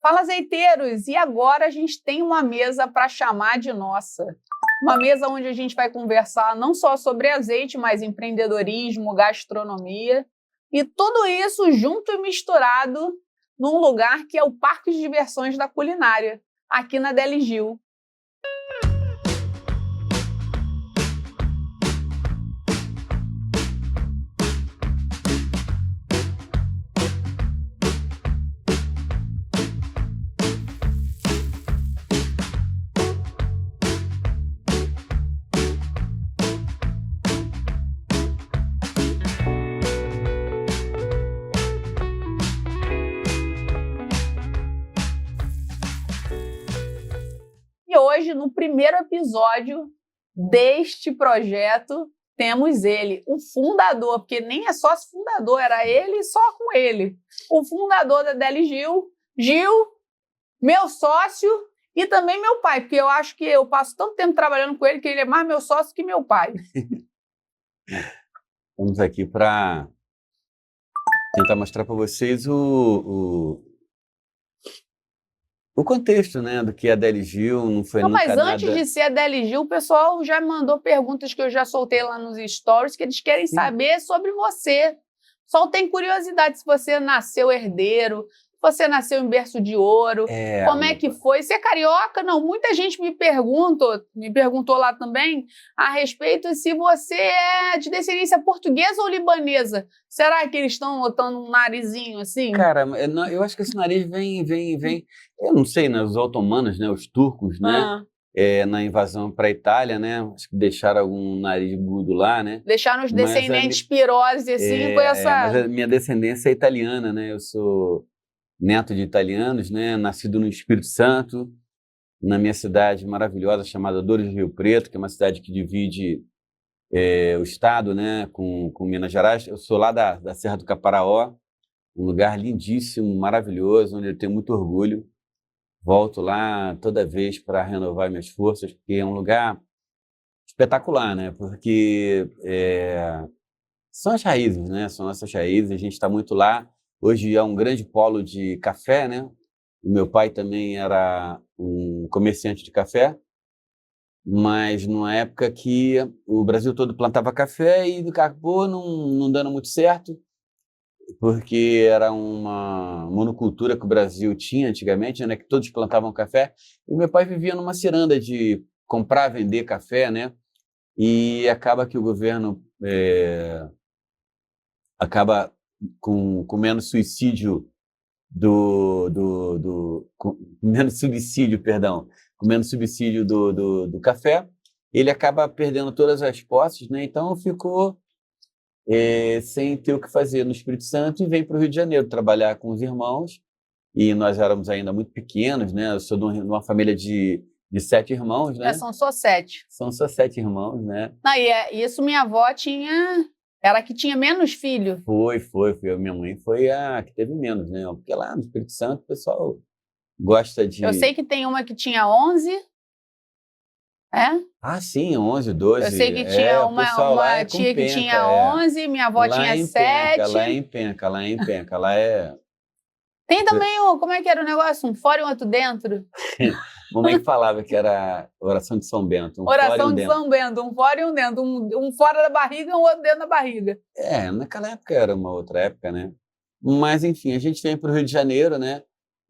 Fala, azeiteiros! E agora a gente tem uma mesa para chamar de nossa. Uma mesa onde a gente vai conversar não só sobre azeite, mas empreendedorismo, gastronomia e tudo isso junto e misturado num lugar que é o Parque de Diversões da Culinária, aqui na Deli Gil. E hoje, no primeiro episódio deste projeto, temos ele, o fundador, porque nem é sócio fundador, era ele só com ele. O fundador da Deli Gil, Gil, meu sócio e também meu pai, porque eu acho que eu passo tanto tempo trabalhando com ele que ele é mais meu sócio que meu pai. Estamos aqui para tentar mostrar para vocês o contexto, né, do que é a Deli Gil, não foi Não, nunca mas antes nada... de ser a Deli Gil, o pessoal já mandou perguntas que eu já soltei lá nos stories, que eles querem saber sobre você. O pessoal tem curiosidade se você nasceu herdeiro, se você nasceu em berço de ouro, como é que foi? Você é carioca? Não, muita gente me perguntou lá também a respeito se você é de descendência portuguesa ou libanesa. Será que eles estão botando um narizinho assim? Cara, eu acho que esse nariz vem, eu não sei, né, os otomanos, né, os turcos, né, na invasão para a Itália, né, acho que deixaram algum nariz agudo lá, né. Deixaram os descendentes pirose assim com essa... Mas a minha descendência é italiana, né, eu sou neto de italianos, né, nascido no Espírito Santo, na minha cidade maravilhosa chamada Dores do Rio Preto, que é uma cidade que divide o estado, né, com Minas Gerais. Eu sou lá da Serra do Caparaó, um lugar lindíssimo, maravilhoso, onde eu tenho muito orgulho. Volto lá toda vez para renovar minhas forças, porque é um lugar espetacular, né, porque são as raízes, né, são nossas raízes, a gente está muito lá. Hoje é um grande polo de café, né? O meu pai também era um comerciante de café, mas numa época que o Brasil todo plantava café e acabou não dando muito certo, porque era uma monocultura que o Brasil tinha antigamente, né? Que todos plantavam café, e meu pai vivia numa ciranda de comprar, vender café, né? E acaba que o governo acaba com menos suicídio com menos subsídio, perdão, com menos subsídio do café, ele acaba perdendo todas as posses, né? Então ficou sem ter o que fazer no Espírito Santo e vem para o Rio de Janeiro trabalhar com os irmãos, e nós éramos ainda muito pequenos, né? Eu sou de uma família de 7 irmãos, né? São só 7. São só 7 irmãos, né? Não, isso minha avó tinha... Ela que tinha menos filho. Foi. Minha mãe foi a que teve menos, né? Porque lá no Espírito Santo o pessoal gosta de... Eu sei que tem uma que tinha 11. É? Ah, sim, 11, 12. Eu sei que tinha uma tia que tinha 11, minha avó tinha 7. Lá é empenca, lá é... Tem também, como é que era o negócio? Um fora e um outro dentro? Mamãe falava que era oração de São Bento. Oração de São Bento, um fora e um dentro. Um fora da barriga e um outro dentro da barriga. Naquela época era uma outra época, né? Mas, enfim, a gente vem para o Rio de Janeiro, né?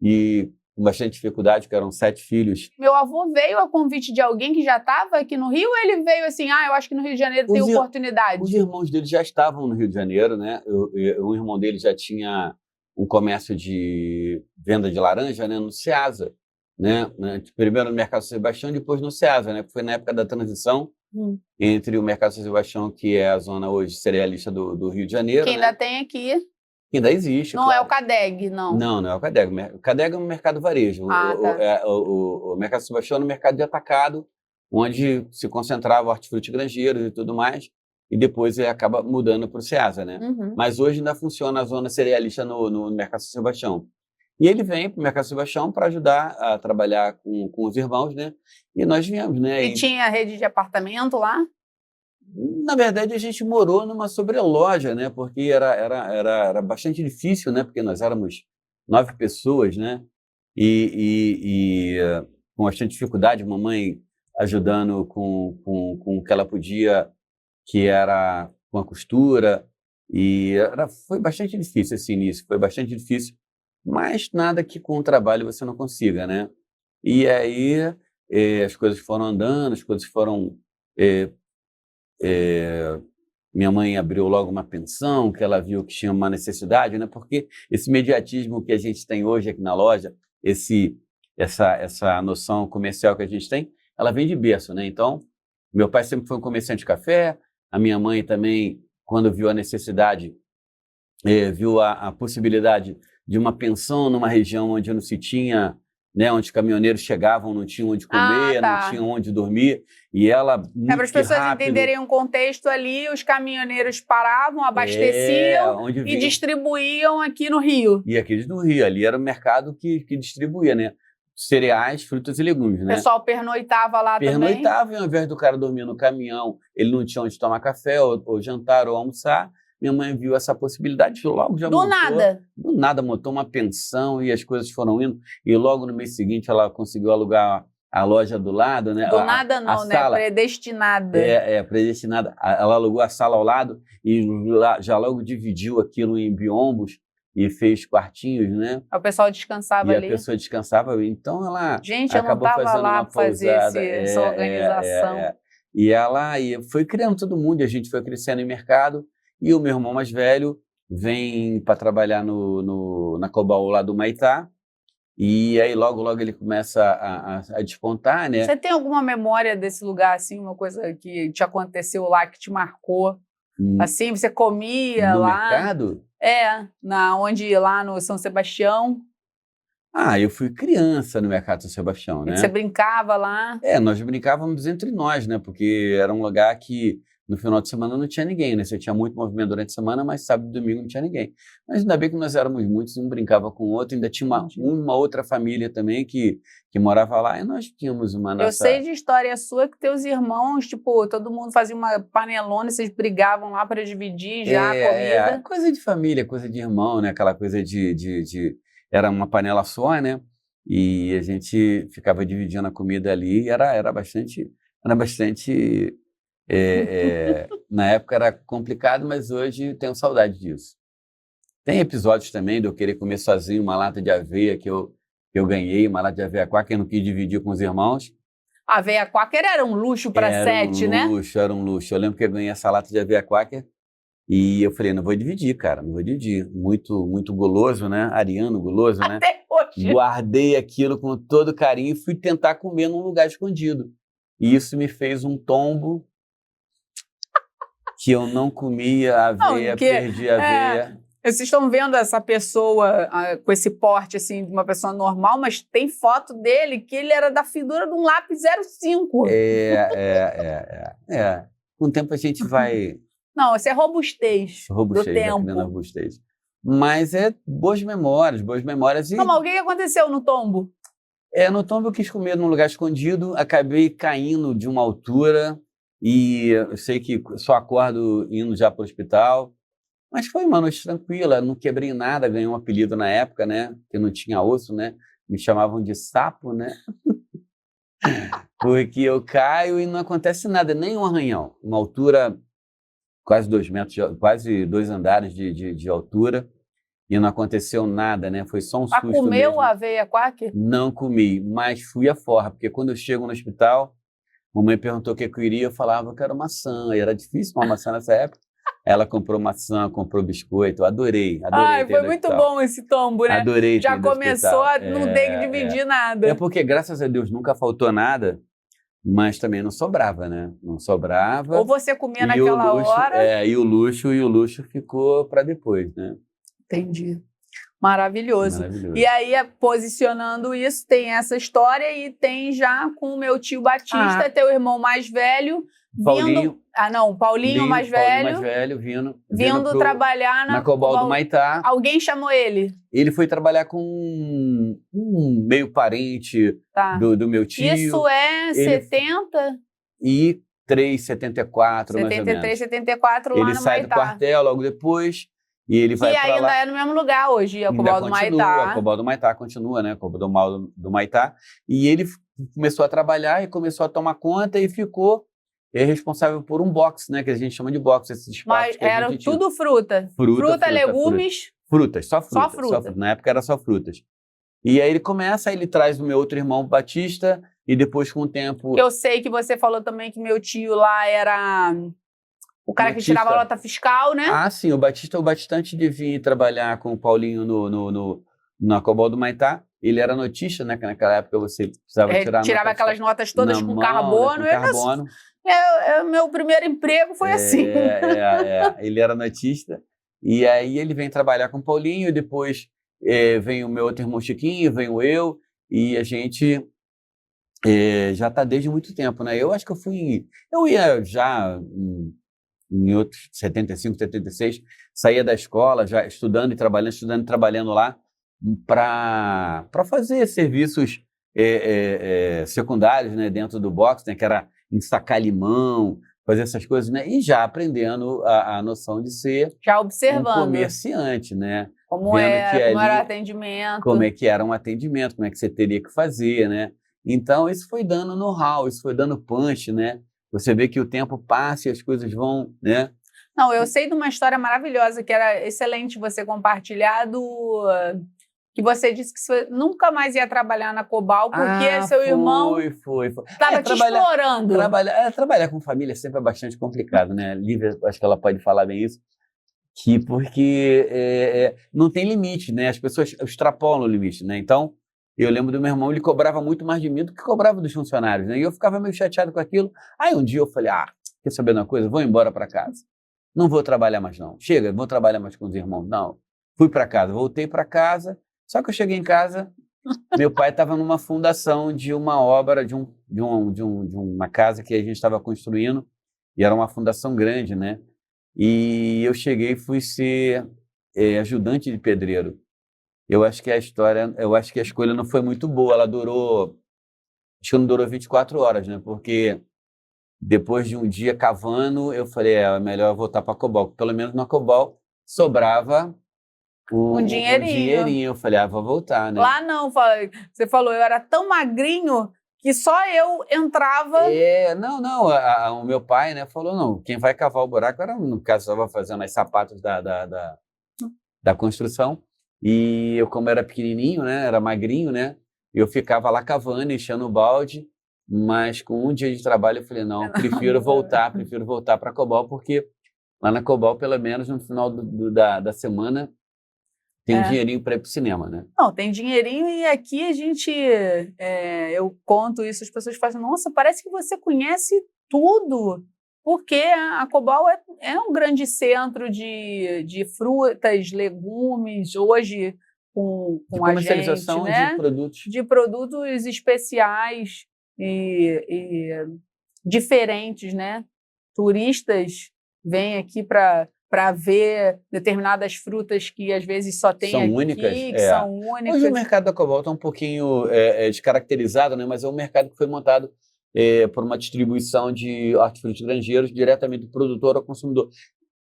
E com bastante dificuldade, porque eram 7 filhos. Meu avô veio a convite de alguém que já estava aqui no Rio, ou ele veio assim, eu acho que no Rio de Janeiro tem oportunidade? Os irmãos dele já estavam no Rio de Janeiro, né? Um irmão dele já tinha um comércio de venda de laranja, né, no Ceasa, né? Primeiro no Mercado São Sebastião, depois no Ceasa, né? Foi na época da transição entre o Mercado São Sebastião, que é a zona hoje cerealista do Rio de Janeiro. Que ainda tem aqui. Que ainda existe. Não é o CADEG, não. Não é o CADEG. O CADEG é um mercado varejo. O Mercado São Sebastião é um mercado de atacado, onde se concentrava hortifruti granjeiros e tudo mais, e depois ele acaba mudando para o Ceasa, né? Mas hoje ainda funciona a zona cerealista no Mercado São Sebastião. E ele vem para o Mercado São Sebastião para ajudar a trabalhar com os irmãos, né? E nós viemos, né? E tinha rede de apartamento lá? Na verdade, a gente morou numa sobreloja, né? Porque era bastante difícil, né? Porque nós éramos 9 pessoas, né? com bastante dificuldade, mamãe ajudando com o que ela podia, que era com a costura, foi bastante difícil esse início, foi bastante difícil, mas nada que com o trabalho você não consiga, né? E aí as coisas foram andando, as coisas foram... minha mãe abriu logo uma pensão, que ela viu que tinha uma necessidade, né? Porque esse mediatismo que a gente tem hoje aqui na loja, essa noção comercial que a gente tem, ela vem de berço, né? Então, meu pai sempre foi um comerciante de café, a minha mãe também, quando viu a necessidade, viu a possibilidade de uma pensão numa região onde não se tinha, né, onde os caminhoneiros chegavam, não tinham onde comer, não tinham onde dormir, e ela muito para as pessoas rápido, entenderem um contexto ali, os caminhoneiros paravam, abasteciam e distribuíam aqui no Rio. E aqui no Rio, ali era o mercado que distribuía, né? Cereais, frutas e legumes, né? O pessoal pernoitava lá também? Pernoitava, e ao invés do cara dormir no caminhão, ele não tinha onde tomar café, ou jantar, ou almoçar. Minha mãe viu essa possibilidade, logo já montou. Do nada montou uma pensão e as coisas foram indo. E logo no mês seguinte ela conseguiu alugar a loja do lado, né? Do nada não, né? Sala. Predestinada. Predestinada. Ela alugou a sala ao lado e já logo dividiu aquilo em biombos e fez quartinhos, né? O pessoal descansava ali. E a pessoa descansava. Então ela Gente, acabou eu não estava lá para fazer essa organização. E ela foi criando todo mundo, e a gente foi crescendo em mercado. E o meu irmão mais velho vem para trabalhar na Cobal lá do Humaitá. E aí logo ele começa a despontar, né? Você tem alguma memória desse lugar, assim, uma coisa que te aconteceu lá, que te marcou? Assim, você comia no lá... No mercado? Lá no São Sebastião. Eu fui criança no Mercado São Sebastião, né? Você brincava lá? Nós brincávamos entre nós, né? Porque era um lugar que no final de semana não tinha ninguém, né? Você tinha muito movimento durante a semana, mas sábado e domingo não tinha ninguém. Mas ainda bem que nós éramos muitos, um brincava com o outro, ainda tinha uma outra família também que morava lá, e nós tínhamos uma nossa... Eu sei de história sua que teus irmãos, tipo, todo mundo fazia uma panelona e vocês brigavam lá para dividir já a comida. Coisa de família, coisa de irmão, né? Aquela coisa Era uma panela só, né? E a gente ficava dividindo a comida ali, e era bastante... na época era complicado, mas hoje tenho saudade disso. Tem episódios também de eu querer comer sozinho uma lata de aveia que eu ganhei, uma lata de aveia quaker, eu não quis dividir com os irmãos. A aveia quaker era um luxo para 7, né? Era um luxo. Eu lembro que eu ganhei essa lata de aveia quaker e eu falei, não vou dividir, cara, não vou dividir. Muito, muito guloso, né? Ariano guloso, né? Até hoje. Guardei aquilo com todo carinho e fui tentar comer num lugar escondido. E isso me fez um tombo que eu não comia aveia, perdi a aveia. Vocês estão vendo essa pessoa com esse porte assim, de uma pessoa normal, mas tem foto dele que ele era da figura de um lápis 05. Com o tempo a gente vai... Não, isso é robustez do tempo. Robustez. Mas boas memórias. E... Não, mas o que aconteceu no tombo? No tombo eu quis comer num lugar escondido, acabei caindo de uma altura... E eu sei que só acordo indo já para o hospital. Mas foi uma noite tranquila, não quebrei nada, ganhei um apelido na época, né? Que não tinha osso, né? Me chamavam de sapo, né? Porque eu caio e não acontece nada, nem um arranhão. Uma altura quase 2 metros, quase 2 andares de altura. E não aconteceu nada, né? Foi só um susto mesmo. Comeu a aveia quaker? Não comi, mas fui à forra. Porque quando eu chego no hospital... Mamãe perguntou o que eu queria, eu falava que era maçã, e era difícil uma maçã nessa época. Ela comprou maçã, comprou biscoito, eu adorei. Foi muito bom esse tombo, né? Adorei. Já começou a não ter que dividir nada. Porque, graças a Deus, nunca faltou nada, mas também não sobrava, né? Não sobrava. Ou você comia naquela hora. E o luxo ficou para depois, né? Entendi. Maravilhoso. E aí, posicionando isso, tem essa história e tem já com o meu tio Batista, teu irmão mais velho, Paulinho. Paulinho mais velho vindo trabalhar na Cobal do Humaitá. Alguém chamou ele? Ele foi trabalhar com um meio parente do meu tio. Isso é 73, 74, mais ou menos. 74 lá no Humaitá. Ele sai do quartel logo depois. E ele vai para lá. E ainda é no mesmo lugar hoje, a Cobal do Maitá. A Cobal do Maitá continua, né? A Cobal do Maitá. E ele começou a trabalhar e começou a tomar conta e ficou responsável por um box, né? Que a gente chama de box, esses espaços. Mas era tudo fruta. Fruta, legumes. Frutas, só frutas. Só fruta. Na época era só frutas. E aí ele traz o meu outro irmão Batista, e depois com o tempo... Eu sei que você falou também que meu tio lá era o cara que tirava a nota fiscal, né? Ah, sim, o Batista antes de vir trabalhar com o Paulinho na Cobal do Maitá, ele era notista, né? Que naquela época você precisava tirar tirava aquelas notas todas com carbono. Né, com carbono. Meu primeiro emprego foi assim. Ele era notista. E aí ele vem trabalhar com o Paulinho, e depois vem o meu outro irmão Chiquinho, venho eu, e a gente já está desde muito tempo, né? Eu acho que eu ia já em outros 75, 76, saía da escola já estudando e trabalhando lá para fazer serviços secundários, né, dentro do box, né, que era ensacar limão, fazer essas coisas, né, e já aprendendo a noção de ser já observando um comerciante, né? Como era o atendimento. Como é que era um atendimento, como é que você teria que fazer, né? Então, isso foi dando know-how, isso foi dando punch, né? Você vê que o tempo passa e as coisas vão, né? Não, eu sei de uma história maravilhosa que era excelente você compartilhar que você disse que você nunca mais ia trabalhar na Cobal porque seu irmão estava te explorando. Trabalhar com família sempre é bastante complicado, né? Lívia, acho que ela pode falar bem isso. Porque não tem limite, né? As pessoas extrapolam o limite, né? Então, eu lembro do meu irmão, ele cobrava muito mais de mim do que cobrava dos funcionários, né? E eu ficava meio chateado com aquilo. Aí um dia eu falei, quer saber de uma coisa? Vou embora para casa. Não vou trabalhar mais não. Chega, vou trabalhar mais com os irmãos. Não. Fui para casa, voltei para casa. Só que eu cheguei em casa, meu pai estava numa fundação de uma obra, de uma casa que a gente estava construindo, e era uma fundação grande, né? E eu cheguei e fui ser ajudante de pedreiro. Eu acho que a escolha não foi muito boa. Ela acho que não durou 24 horas, né? Porque depois de um dia cavando, eu falei, é melhor voltar para a Cobal. Pelo menos na Cobal sobrava um dinheirinho. Eu falei, vou voltar, né? Lá não, você falou, eu era tão magrinho que só eu entrava... o meu pai, né, falou, não, quem vai cavar o buraco era, no caso, estava fazendo as sapatos da construção, e eu, como era pequenininho, né, era magrinho, né, eu ficava lá cavando, enchendo o balde, mas com um dia de trabalho eu falei, não, prefiro voltar para a Cobal, porque lá na Cobal, pelo menos no final da semana, tem um dinheirinho para ir para o cinema, né? Não, tem dinheirinho, e aqui a gente... eu conto isso, as pessoas falam, nossa, parece que você conhece tudo, porque a Cobal é um grande centro de frutas, legumes, hoje com comercialização a gente, né? de produtos especiais e diferentes, né? Turistas vêm aqui para ver determinadas frutas que às vezes só tem aqui, únicas, que são únicas. Hoje o mercado da Cobal está um pouquinho descaracterizado, né? Mas é um mercado que foi montado por uma distribuição de hortifruti grangeiros diretamente do produtor ao consumidor.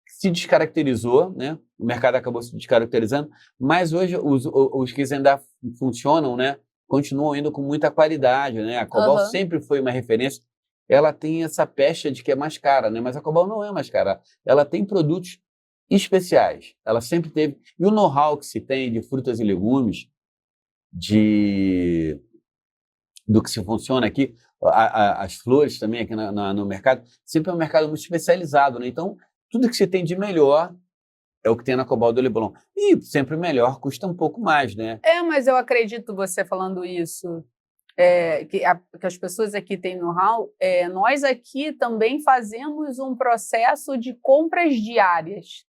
Se descaracterizou, né? O mercado acabou se descaracterizando, mas hoje os que ainda funcionam, né? Continuam indo com muita qualidade, né? A Cobal sempre foi uma referência. Ela tem essa pecha de que é mais cara, né? Mas a Cobal não é mais cara. Ela tem produtos especiais. Ela sempre teve. E o know-how que se tem de frutas e legumes, do que se funciona aqui, as flores também aqui no mercado, sempre é um mercado muito especializado, né? Então, tudo que se tem de melhor é o que tem na Cobal do Leblon. E sempre melhor custa um pouco mais, né? Mas eu acredito você falando isso. Que as pessoas aqui têm know-how, nós aqui também fazemos um processo de compras diárias.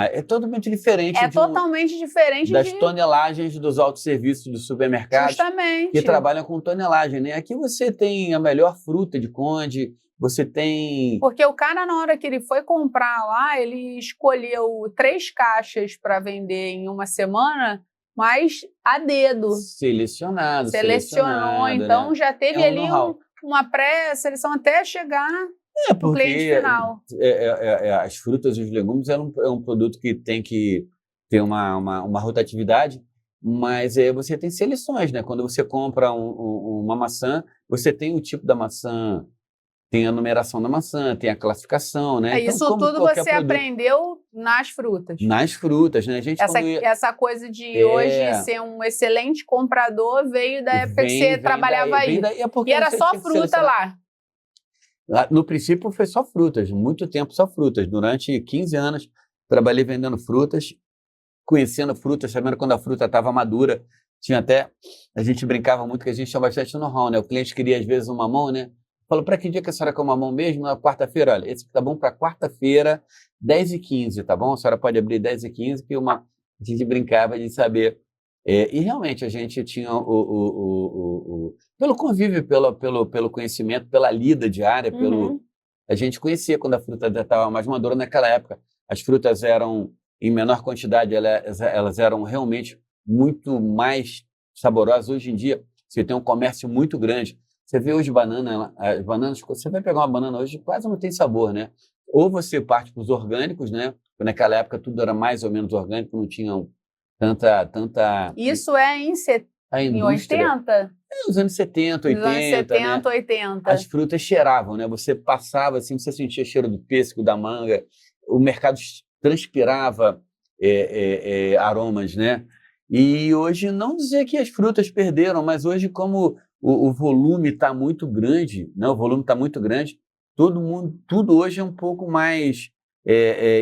É totalmente diferente. Totalmente diferente das tonelagens dos autosserviços dos supermercados. Justamente. Que trabalham com tonelagem, né? Aqui você tem a melhor fruta de Conde, você tem... Porque o cara, na hora que ele foi comprar lá, ele escolheu 3 caixas para vender em uma semana, mas a dedo. Selecionou, então, né? Já teve ali uma pré-seleção até chegar o cliente porque final. as frutas e os legumes é um produto que tem que ter uma rotatividade, mas você tem seleções, né? Quando você compra uma maçã, você tem o tipo da maçã, tem a numeração da maçã, tem a classificação, né? Então, Isso como tudo qualquer você produto. aprendeu nas frutas. Nas frutas, né? A gente, Essa, quando ia, essa coisa de hoje ser um excelente comprador veio da época que você trabalhava vem aí. daí, é porque E era você só tinha que fruta selecionar. lá. No princípio foi só frutas, muito tempo só frutas. Durante 15 anos trabalhei vendendo frutas, conhecendo frutas, sabendo quando a fruta estava madura. Tinha até, a gente brincava muito que a gente tinha bastante know-how, né? O cliente queria às vezes um mamão, né? Falou, para que dia que a senhora quer um mamão mesmo? Na quarta-feira, olha, esse tá bom para quarta-feira, 10h15, tá bom? A senhora pode abrir 10h15, que a gente brincava de saber. E realmente a gente tinha pelo convívio, pelo conhecimento, pela lida diária, a gente conhecia quando a fruta estava mais madura naquela época. As frutas eram em menor quantidade, elas eram realmente muito mais saborosas. Hoje em dia, você tem um comércio muito grande. Você vê hoje as bananas, você vai pegar uma banana hoje, quase não tem sabor, né? Ou você parte para os orgânicos, né? Porque naquela época tudo era mais ou menos orgânico, não tinham tanta Isso é a em indústria. 80? Nos anos 70, 80, Nos anos 70, né? 80. As frutas cheiravam, né? Você passava assim, você sentia cheiro do pêssego, da manga, o mercado transpirava aromas, né? E hoje, não dizer que as frutas perderam, mas hoje, como o volume está muito grande, né? O volume está muito grande, tudo hoje é um pouco mais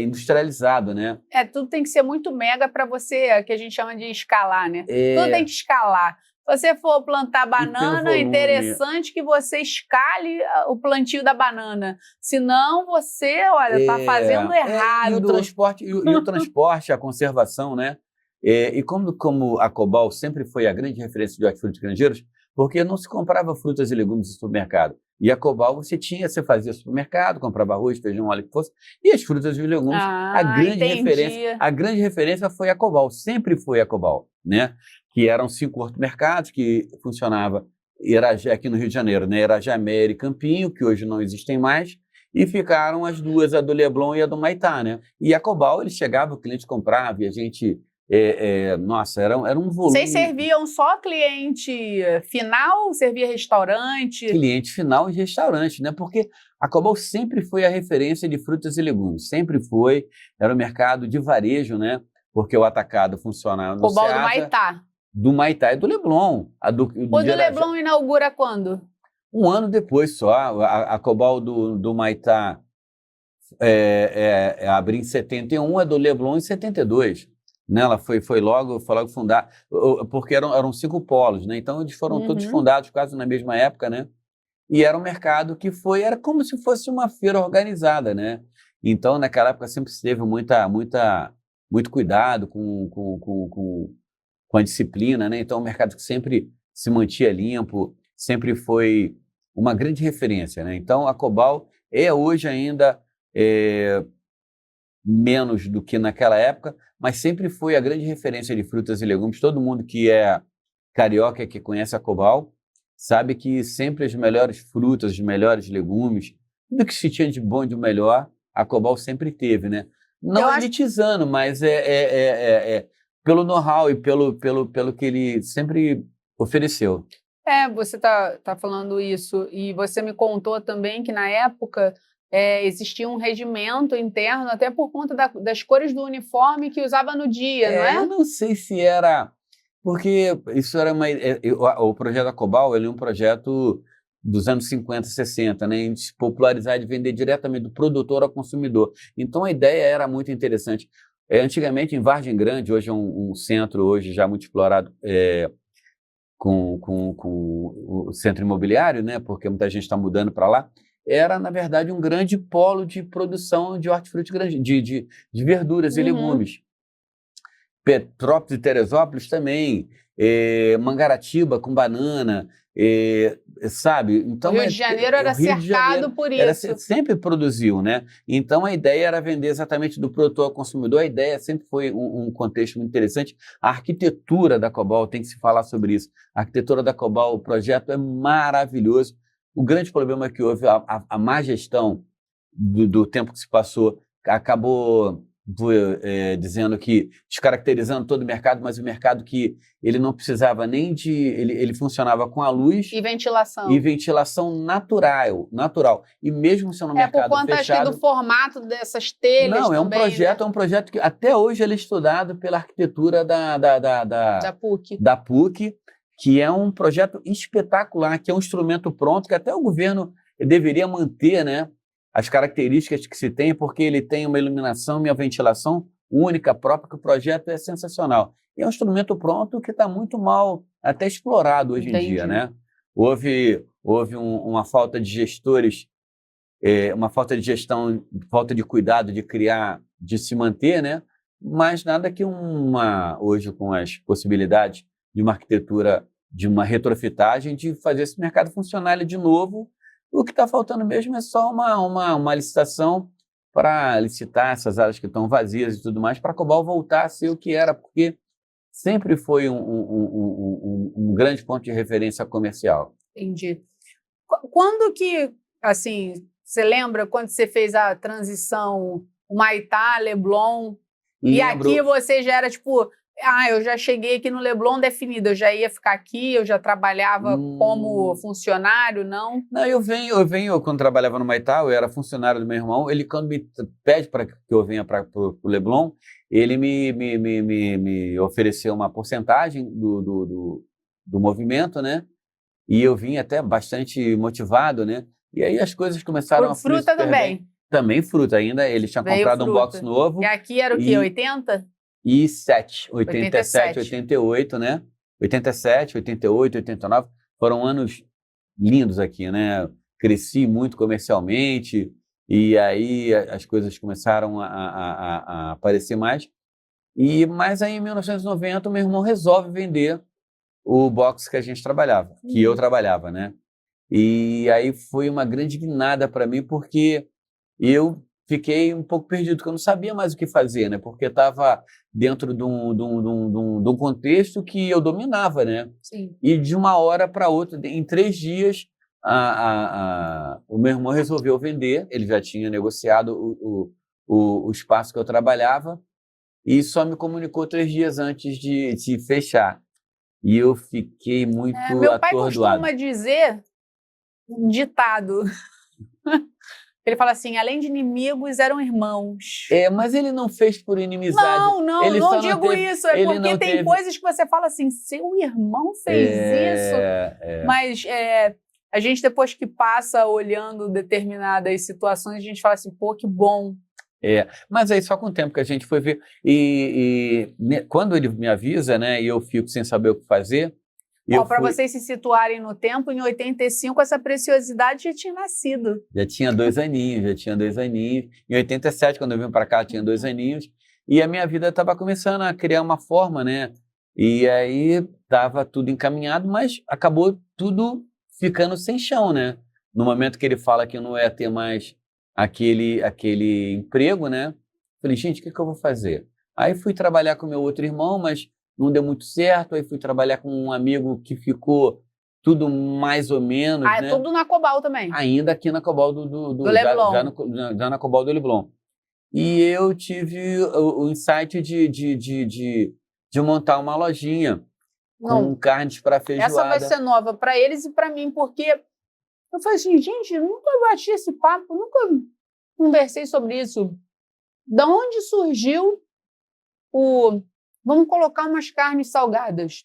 industrializado, né? Tudo tem que ser muito mega para você, que a gente chama de escalar, né? Tudo tem É, que escalar. Se você for plantar e tem o banana, é volume. interessante que você escale o plantio da banana. Senão você, olha, está fazendo E o errado. transporte, e o transporte, a conservação, né? E como a Cobal sempre foi a grande referência de hortifruti granjeiros, porque não se comprava frutas e legumes no supermercado. E a Cobal você fazia supermercado, comprava arroz, feijão, óleo que fosse, e as frutas e os legumes, Entendi. a grande referência foi a Cobal, sempre foi a Cobal, né? Que eram 5 hortomercados que funcionava aqui no Rio de Janeiro, né? Irajá e Campinho, que hoje não existem mais, e ficaram as duas, a do Leblon e a do Maitá, né? E a Cobal, ele chegava, o cliente comprava, e a gente, nossa, era um volume. Vocês serviam só cliente final? Servia restaurante? Cliente final e restaurante, né? Porque a Cobal sempre foi a referência de frutas e legumes, sempre foi, era o mercado de varejo, né? Porque o atacado funcionava no Cobal do Ceasa, Maitá. Do Maitá e do Leblon. O do Leblon inaugura quando? Um ano depois só. A Cobal do Maitá abriu em 71, a do Leblon em 72. Né? Ela foi logo fundada, porque eram 5 polos, né? Então eles foram todos fundados quase na mesma época, né? E era um mercado que era como se fosse uma feira organizada, né? Então, naquela época sempre se teve muito cuidado com a disciplina, né? Então, um mercado que sempre se mantinha limpo, sempre foi uma grande referência, né? Então, a Cobal é hoje ainda menos do que naquela época, mas sempre foi a grande referência de frutas e legumes. Todo mundo que é carioca, que conhece a Cobal, sabe que sempre as melhores frutas, os melhores legumes, tudo que se tinha de bom e de melhor, a Cobal sempre teve, né? Não elitizando, mas pelo know-how e pelo que ele sempre ofereceu. Você tá falando isso, e você me contou também que na época existia um regimento interno, até por conta das cores do uniforme que usava no dia, não é? Eu não sei se era... Porque isso era o projeto da Cobal, ele é um projeto dos anos 50, 60, né, de se popularizar, de vender diretamente do produtor ao consumidor. Então, a ideia era muito interessante. Antigamente, em Vargem Grande, hoje é um centro hoje já muito explorado com o centro imobiliário, né, porque muita gente está mudando para lá, era, na verdade, um grande polo de produção de hortifruti, de verduras e legumes. Petrópolis e Teresópolis também, Mangaratiba com banana, sabe? Então, o Rio de Janeiro era cercado por isso. Sempre produziu, né? Então, a ideia era vender exatamente do produtor ao consumidor. A ideia sempre foi um contexto muito interessante. A arquitetura da Cobal, tem que se falar sobre isso. A arquitetura da Cobal, o projeto é maravilhoso, O grande problema é que houve a má gestão do tempo que se passou, acabou dizendo que, descaracterizando todo o mercado, mas o mercado que ele não precisava nem de... Ele funcionava com a luz E ventilação. e ventilação natural. E mesmo sendo um mercado por conta, fechado... acho que, do formato dessas telhas Não, também, é um projeto que até hoje ele é estudado pela arquitetura da PUC. Da PUC, que é um projeto espetacular, que é um instrumento pronto, que até o governo deveria manter, né, as características que se tem, porque ele tem uma iluminação e uma ventilação única, própria, que o projeto é sensacional. E é um instrumento pronto que está muito mal até explorado hoje em dia, né? Houve uma falta de gestores, uma falta de gestão, falta de cuidado de criar, de se manter, né? Mas nada que hoje, com as possibilidades de uma arquitetura, de uma retrofitagem, de fazer esse mercado funcionar de novo. O que está faltando mesmo é só uma licitação para licitar essas áreas que estão vazias e tudo mais, para a Cobal voltar a ser o que era, porque sempre foi um grande ponto de referência comercial. Entendi. Quando que, assim, você lembra quando você fez a transição Humaitá, Leblon, e aqui você já era tipo... eu já cheguei aqui no Leblon definido, eu já ia ficar aqui, eu já trabalhava como funcionário, não? Não, eu venho, quando trabalhava no Humaitá, eu era funcionário do meu irmão, ele quando me pede para que eu venha para o Leblon, ele me ofereceu uma porcentagem do movimento, né? E eu vim até bastante motivado, né? E aí as coisas começaram a fluir fruta também? Bem. Também fruta ainda, ele tinha comprado um box novo. E aqui era o quê, 80? 87, 88, né? 87, 88, 89, foram anos lindos aqui, né? Cresci muito comercialmente e aí as coisas começaram a aparecer mais. Mas aí em 1990 o meu irmão resolve vender o box que a gente trabalhava, que eu trabalhava, né? E aí foi uma grande guinada para mim, porque eu fiquei um pouco perdido, porque eu não sabia mais o que fazer, né? Porque estava dentro de um contexto que eu dominava, né? Sim. E de uma hora para outra, em 3 dias, o meu irmão resolveu vender. Ele já tinha negociado o espaço que eu trabalhava e só me comunicou 3 dias antes de fechar. E eu fiquei muito atordoado. Meu pai costuma dizer um ditado. Ele fala assim, além de inimigos, eram irmãos. Mas ele não fez por inimizade. Não digo isso. É porque tem coisas que você fala assim, seu irmão fez isso. Mas a gente, depois que passa olhando determinadas situações, a gente fala assim, pô, que bom. Mas aí só com o tempo que a gente foi ver. Quando ele me avisa, né, e eu fico sem saber o que fazer... Para vocês se situarem no tempo, em 85 essa preciosidade já tinha nascido. Já tinha 2 aninhos. Em 87, quando eu vim para cá, tinha 2 aninhos. E a minha vida estava começando a criar uma forma, né? E aí estava tudo encaminhado, mas acabou tudo ficando sem chão, né? No momento que ele fala que não ia ter mais aquele emprego, né? Falei, gente, o que eu vou fazer? Aí fui trabalhar com meu outro irmão, mas não deu muito certo, aí fui trabalhar com um amigo que ficou tudo mais ou menos, né? Tudo na Cobal também? Ainda aqui na Cobal do Leblon. Já na Cobal do Leblon. E eu tive o insight de montar uma lojinha com carnes para feijoada. Essa vai ser nova para eles e para mim, porque eu falei assim, gente, eu nunca bati esse papo, nunca conversei sobre isso. Da onde surgiu vamos colocar umas carnes salgadas?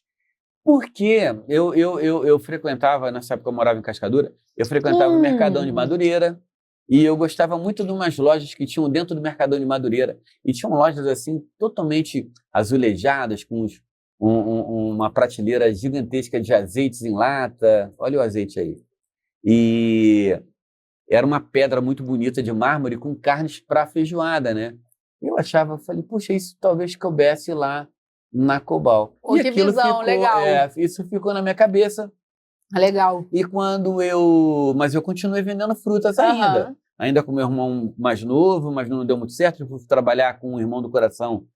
Porque eu frequentava, nessa época eu morava em Cascadura, eu frequentava o Mercadão de Madureira e eu gostava muito de umas lojas que tinham dentro do Mercadão de Madureira. E tinham lojas assim, totalmente azulejadas, com uma prateleira gigantesca de azeites em lata. Olha o azeite aí. E era uma pedra muito bonita de mármore com carnes para feijoada, né? Eu falei, puxa, isso talvez coubesse lá na Cobal. E que visão, legal. Isso ficou na minha cabeça. Legal. E mas eu continuei vendendo frutas ainda com meu irmão mais novo, mas não deu muito certo. Eu fui trabalhar com um irmão do coração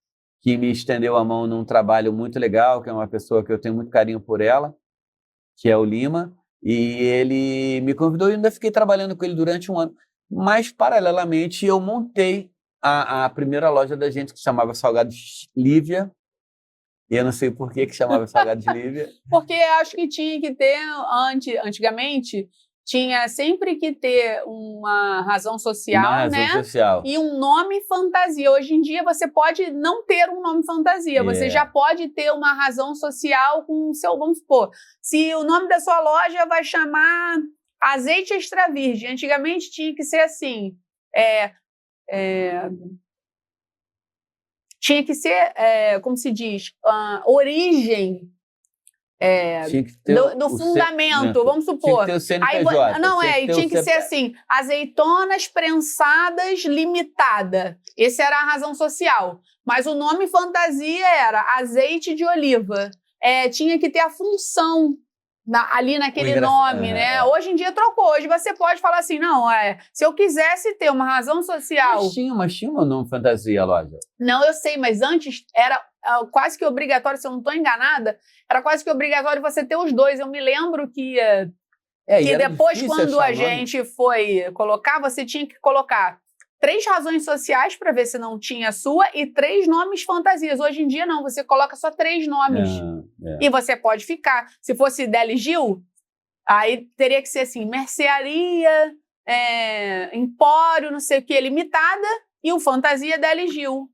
que me estendeu a mão num trabalho muito legal, que é uma pessoa que eu tenho muito carinho por ela, que é o Lima. E ele me convidou e ainda fiquei trabalhando com ele durante um ano. Mas, paralelamente, eu montei a primeira loja da gente, que chamava Salgados Lívia. E eu não sei por que chamava Salgados Lívia. Porque acho que tinha que ter, antigamente, tinha sempre que ter uma razão social, Uma razão né? social. E um nome fantasia. Hoje em dia você pode não ter um nome fantasia, você já pode ter uma razão social com o seu, vamos supor, se o nome da sua loja vai chamar Azeite Extra Virgem, antigamente tinha que ser assim, tinha que ser, como se diz, origem tinha que ter do fundamento, vamos supor. Tinha que ter o CNPJ. Aí, tinha que ser assim, azeitonas prensadas limitada. Essa era a razão social. Mas o nome fantasia era azeite de oliva. Tinha que ter a função ali naquele nome, né? Hoje em dia trocou. Hoje você pode falar assim, não, se eu quisesse ter uma razão social... Mas tinha um nome fantasia a loja. Não, eu sei, mas antes era quase que obrigatório, se eu não estou enganada, era quase que obrigatório você ter os dois. Eu me lembro que depois, quando a gente foi colocar, você tinha que colocar 3 razões sociais para ver se não tinha a sua e 3 nomes fantasias. Hoje em dia, não, você coloca só 3 nomes. E você pode ficar. Se fosse Deli Gil, aí teria que ser assim, mercearia, empório, não sei o que, limitada, e o fantasia Deli Gil.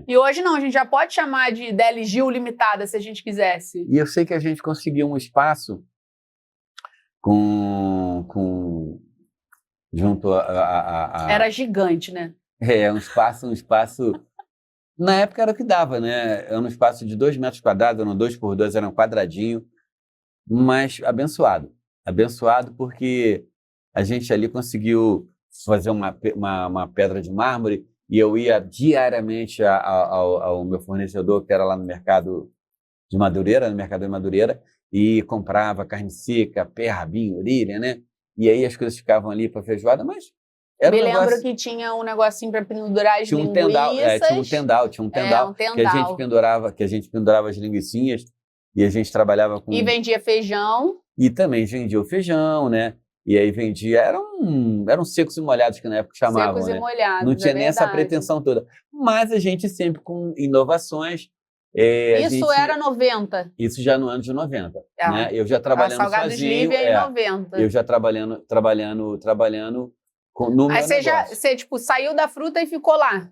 E hoje não, a gente já pode chamar de Deli Gil limitada, se a gente quisesse. E eu sei que a gente conseguiu um espaço junto a... Era gigante, né? Um espaço... Na época era o que dava, né? Era um espaço de 2 metros quadrados, eram 2x2, era um quadradinho, mas abençoado. Abençoado porque a gente ali conseguiu fazer uma pedra de mármore e eu ia diariamente ao meu fornecedor, que era lá no mercado de Madureira, no mercado de Madureira, e comprava carne seca, pé, rabinho, orelha, né? E aí as coisas ficavam ali para feijoada, mas era Me lembro que tinha um negocinho para pendurar as linguiças. Tinha um tendal que a gente pendurava as linguicinhas e a gente trabalhava com... E vendia feijão. E também vendia o feijão, né? E aí vendia... Eram secos e molhados que na época chamavam, secos né? E molhados, não tinha nem essa pretensão toda. Mas a gente sempre com inovações... Isso era 90? Isso já no ano de 90. Né? Eu já trabalhando Salgados sozinho. Lívia em 90. Eu já trabalhando no Aí você tipo, saiu da fruta e ficou lá?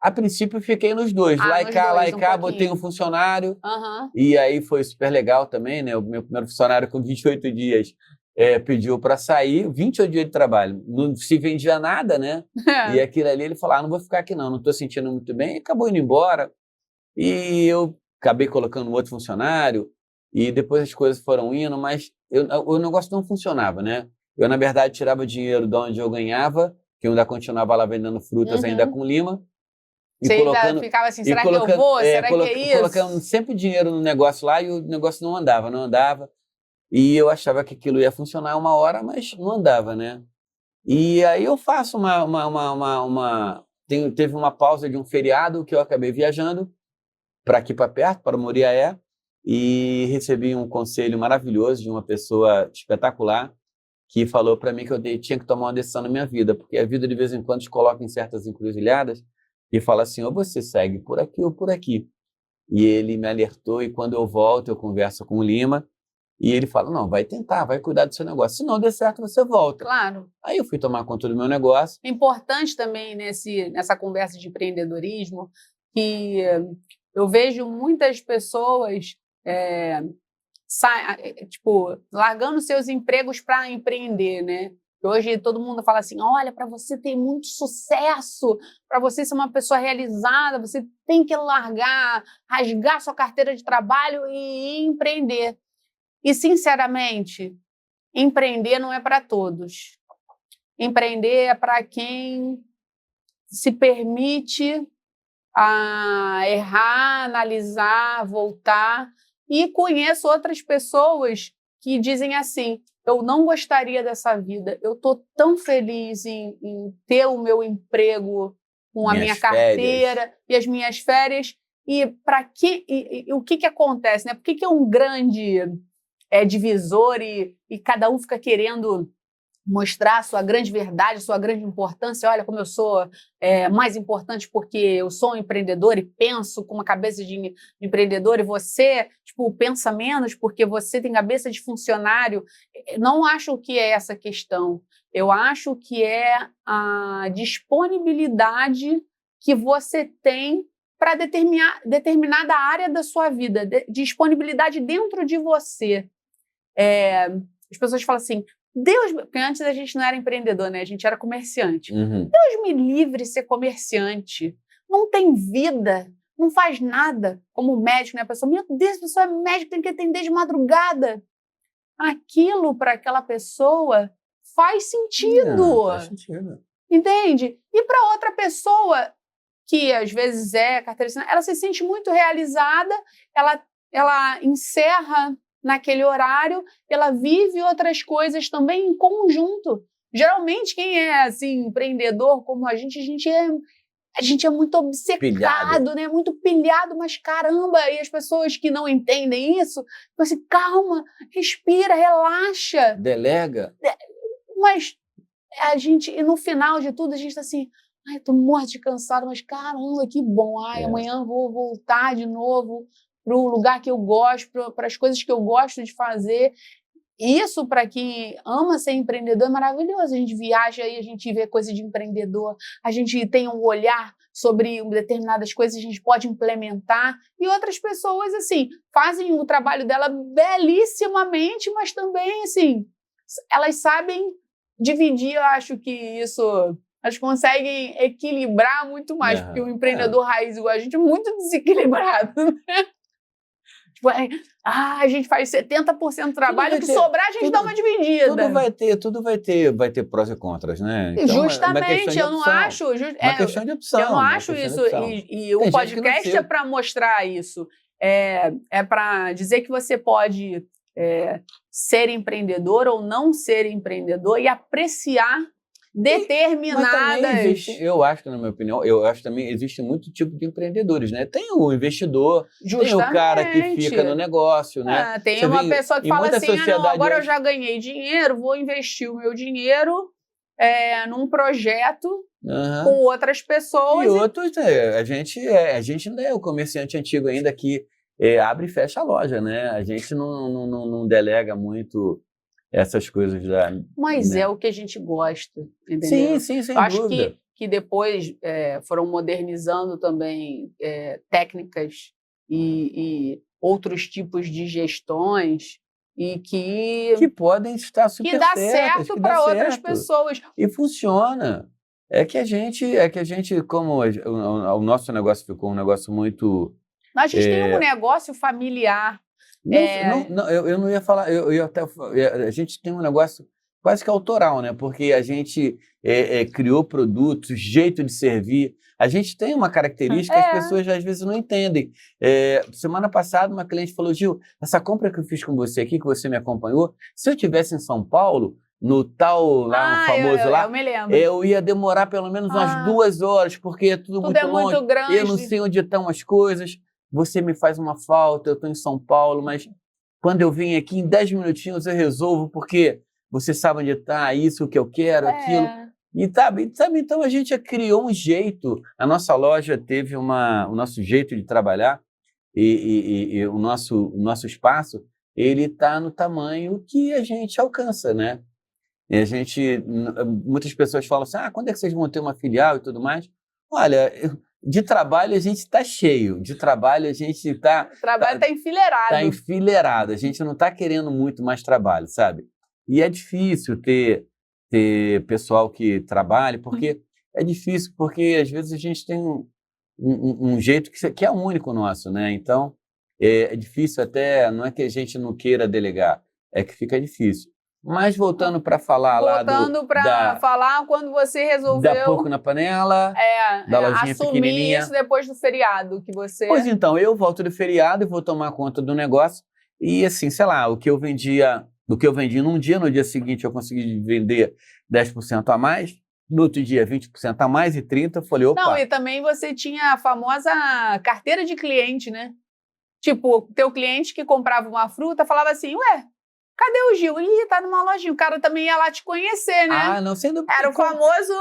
A princípio, fiquei nos dois. Lá e cá, botei um funcionário. E aí foi super legal também, né? O meu primeiro funcionário, com 28 dias, pediu para sair, 28 dias de trabalho. Não se vendia nada, né? E aquilo ali, ele falou, não vou ficar aqui não estou sentindo muito bem. E acabou indo embora. E eu acabei colocando um outro funcionário. E depois as coisas foram indo, mas o negócio não funcionava, né? Eu, na verdade, tirava dinheiro de onde eu ganhava, que eu ainda continuava lá vendendo frutas ainda com Lima. Você ainda ficava assim, será que eu vou? Será que é isso? Colocando sempre dinheiro no negócio lá e o negócio não andava. E eu achava que aquilo ia funcionar uma hora, mas não andava, né? E aí eu faço teve uma pausa de um feriado que eu acabei viajando para aqui para perto, para Moriaé, e recebi um conselho maravilhoso de uma pessoa espetacular que falou para mim que eu tinha que tomar uma decisão na minha vida, porque a vida de vez em quando te coloca em certas encruzilhadas e fala assim, ou você segue por aqui ou por aqui. E ele me alertou e quando eu volto, eu converso com o Lima e ele fala, não, vai tentar, vai cuidar do seu negócio. Se não der certo, você volta. Claro. Aí eu fui tomar conta do meu negócio. Importante também nessa conversa de empreendedorismo que eu vejo muitas pessoas largando seus empregos para empreender, né? Hoje todo mundo fala assim, olha, para você ter muito sucesso, para você ser uma pessoa realizada, você tem que rasgar sua carteira de trabalho e empreender. E, sinceramente, empreender não é para todos. Empreender é para quem se permite errar, analisar, voltar. E conheço outras pessoas que dizem assim, eu não gostaria dessa vida, eu estou tão feliz em ter o meu emprego com a minha carteira e as minhas férias. E o que acontece? Né? Por que é um grande divisor e cada um fica querendo mostrar a sua grande verdade, sua grande importância. Olha como eu sou mais importante porque eu sou um empreendedor e penso com uma cabeça de empreendedor, e você, tipo, pensa menos porque você tem cabeça de funcionário. Não acho que é essa questão. Eu acho que é a disponibilidade que você tem para determinada área da sua vida, disponibilidade dentro de você. As pessoas falam assim, porque antes a gente não era empreendedor, né? A gente era comerciante. Uhum. Deus me livre ser comerciante. Não tem vida, não faz nada. Como médico, né? A pessoa, meu Deus, a pessoa é médico, tem que atender de madrugada. Aquilo para aquela pessoa faz sentido. Faz sentido. Entende? E para outra pessoa, que às vezes é carteira assinada, ela se sente muito realizada, ela encerra naquele horário, ela vive outras coisas também em conjunto. Geralmente, quem é assim, empreendedor como a gente é muito obcecado, né? Muito pilhado, mas caramba, e as pessoas que não entendem isso, ficam assim, calma, respira, relaxa. Delega. Mas e no final de tudo, a gente está assim, ai, tô morto de cansado, mas caramba, que bom, amanhã vou voltar de novo para o lugar que eu gosto, para as coisas que eu gosto de fazer. Isso, para quem ama ser empreendedor, é maravilhoso. A gente viaja aí, a gente vê coisa de empreendedor, a gente tem um olhar sobre determinadas coisas, a gente pode implementar. E outras pessoas, assim, fazem o trabalho dela belíssimamente, mas também, assim, elas sabem dividir. Eu acho que isso... Elas conseguem equilibrar muito mais, porque o empreendedor raiz igual a gente é muito desequilibrado, né? Tipo, a gente faz 70% do trabalho, o que sobrar a gente dá uma dividida. Tudo vai ter prós e contras, né? Então, justamente, eu não acho... Uma questão de opção. Eu não acho isso, e o podcast é para mostrar isso. É para dizer que você pode ser empreendedor ou não ser empreendedor e apreciar determinadas... Eu acho que, na minha opinião, também existe muito tipo de empreendedores, né? Tem o investidor, tem o cara que fica no negócio, né? Tem uma pessoa que fala assim, não, agora eu já ganhei dinheiro, vou investir o meu dinheiro num projeto com outras pessoas. E outros, a gente não é o comerciante antigo ainda que abre e fecha a loja, né? A gente não delega muito essas coisas da... Mas né? é o que a gente gosta, entendeu? Sim, sem acho dúvida. que depois foram modernizando também técnicas e outros tipos de gestões e que podem estar super que dá certo para outras pessoas. E funciona. É que a gente, como o nosso negócio ficou um negócio muito... A gente tem um negócio familiar. Eu não ia falar, a gente tem um negócio quase que autoral, né? Porque a gente criou produtos, jeito de servir. A gente tem uma característica que as pessoas às vezes não entendem. Semana passada, uma cliente falou, Gil, essa compra que eu fiz com você aqui, que você me acompanhou, se eu estivesse em São Paulo, no tal lá, famoso lá, eu me lembro. Eu ia demorar pelo menos umas 2 horas, porque é tudo muito longe. Muito grande. Eu não sei onde estão as coisas. Você me faz uma falta, eu estou em São Paulo, mas quando eu venho aqui, em 10 minutinhos eu resolvo, porque você sabe onde está, isso que eu quero, aquilo. E sabe, então a gente criou um jeito, a nossa loja teve o nosso jeito de trabalhar e o nosso espaço, ele está no tamanho que a gente alcança, né? E muitas pessoas falam assim, quando é que vocês vão ter uma filial e tudo mais? Olha... De trabalho a gente está cheio, de trabalho a gente está... O trabalho está enfileirado. Está enfileirado, a gente não está querendo muito mais trabalho, sabe? E é difícil ter pessoal que trabalhe, porque é difícil, porque às vezes a gente tem um jeito que é único nosso, né? Então, é difícil até, não é que a gente não queira delegar, é que fica difícil. Mas voltando para falar falar quando você resolveu... Da Porco na Panela, da lojinha pequenininha. Isso depois do feriado que você... Pois então, eu volto do feriado e vou tomar conta do negócio. E assim, sei lá, o que eu vendi num dia, no dia seguinte eu consegui vender 10% a mais, no outro dia 20% a mais e 30%, eu falei, opa... Não, e também você tinha a famosa carteira de cliente, né? Tipo, teu cliente que comprava uma fruta falava assim, Cadê o Gil? Ih, tá numa lojinha. O cara também ia lá te conhecer, né? Ah, não, sendo... Era o famoso...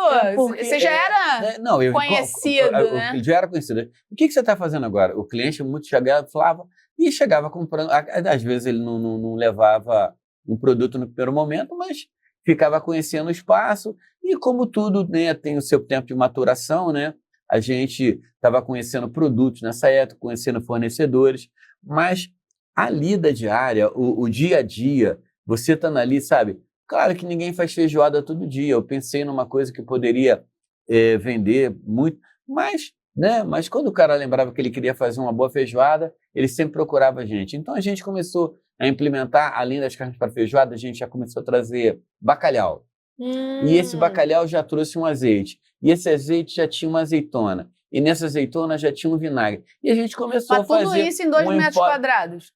Você já era não, conhecido, né? Já era conhecido. O que você está fazendo agora? O cliente muito chegava, falava, e chegava comprando. Às vezes ele não levava um produto no primeiro momento, mas ficava conhecendo o espaço. E como tudo, né, tem o seu tempo de maturação, né? A gente estava conhecendo produtos nessa época, conhecendo fornecedores, mas a lida diária, o dia a dia, você estando ali, sabe? Claro que ninguém faz feijoada todo dia. Eu pensei numa coisa que poderia vender muito, mas quando o cara lembrava que ele queria fazer uma boa feijoada, ele sempre procurava a gente. Então a gente começou a implementar, além das carnes para feijoada, a gente já começou a trazer bacalhau. E esse bacalhau já trouxe um azeite. E esse azeite já tinha uma azeitona. E nessa azeitona já tinha um vinagre. E a gente começou a fazer... Mas tudo isso em 2 metros quadrados?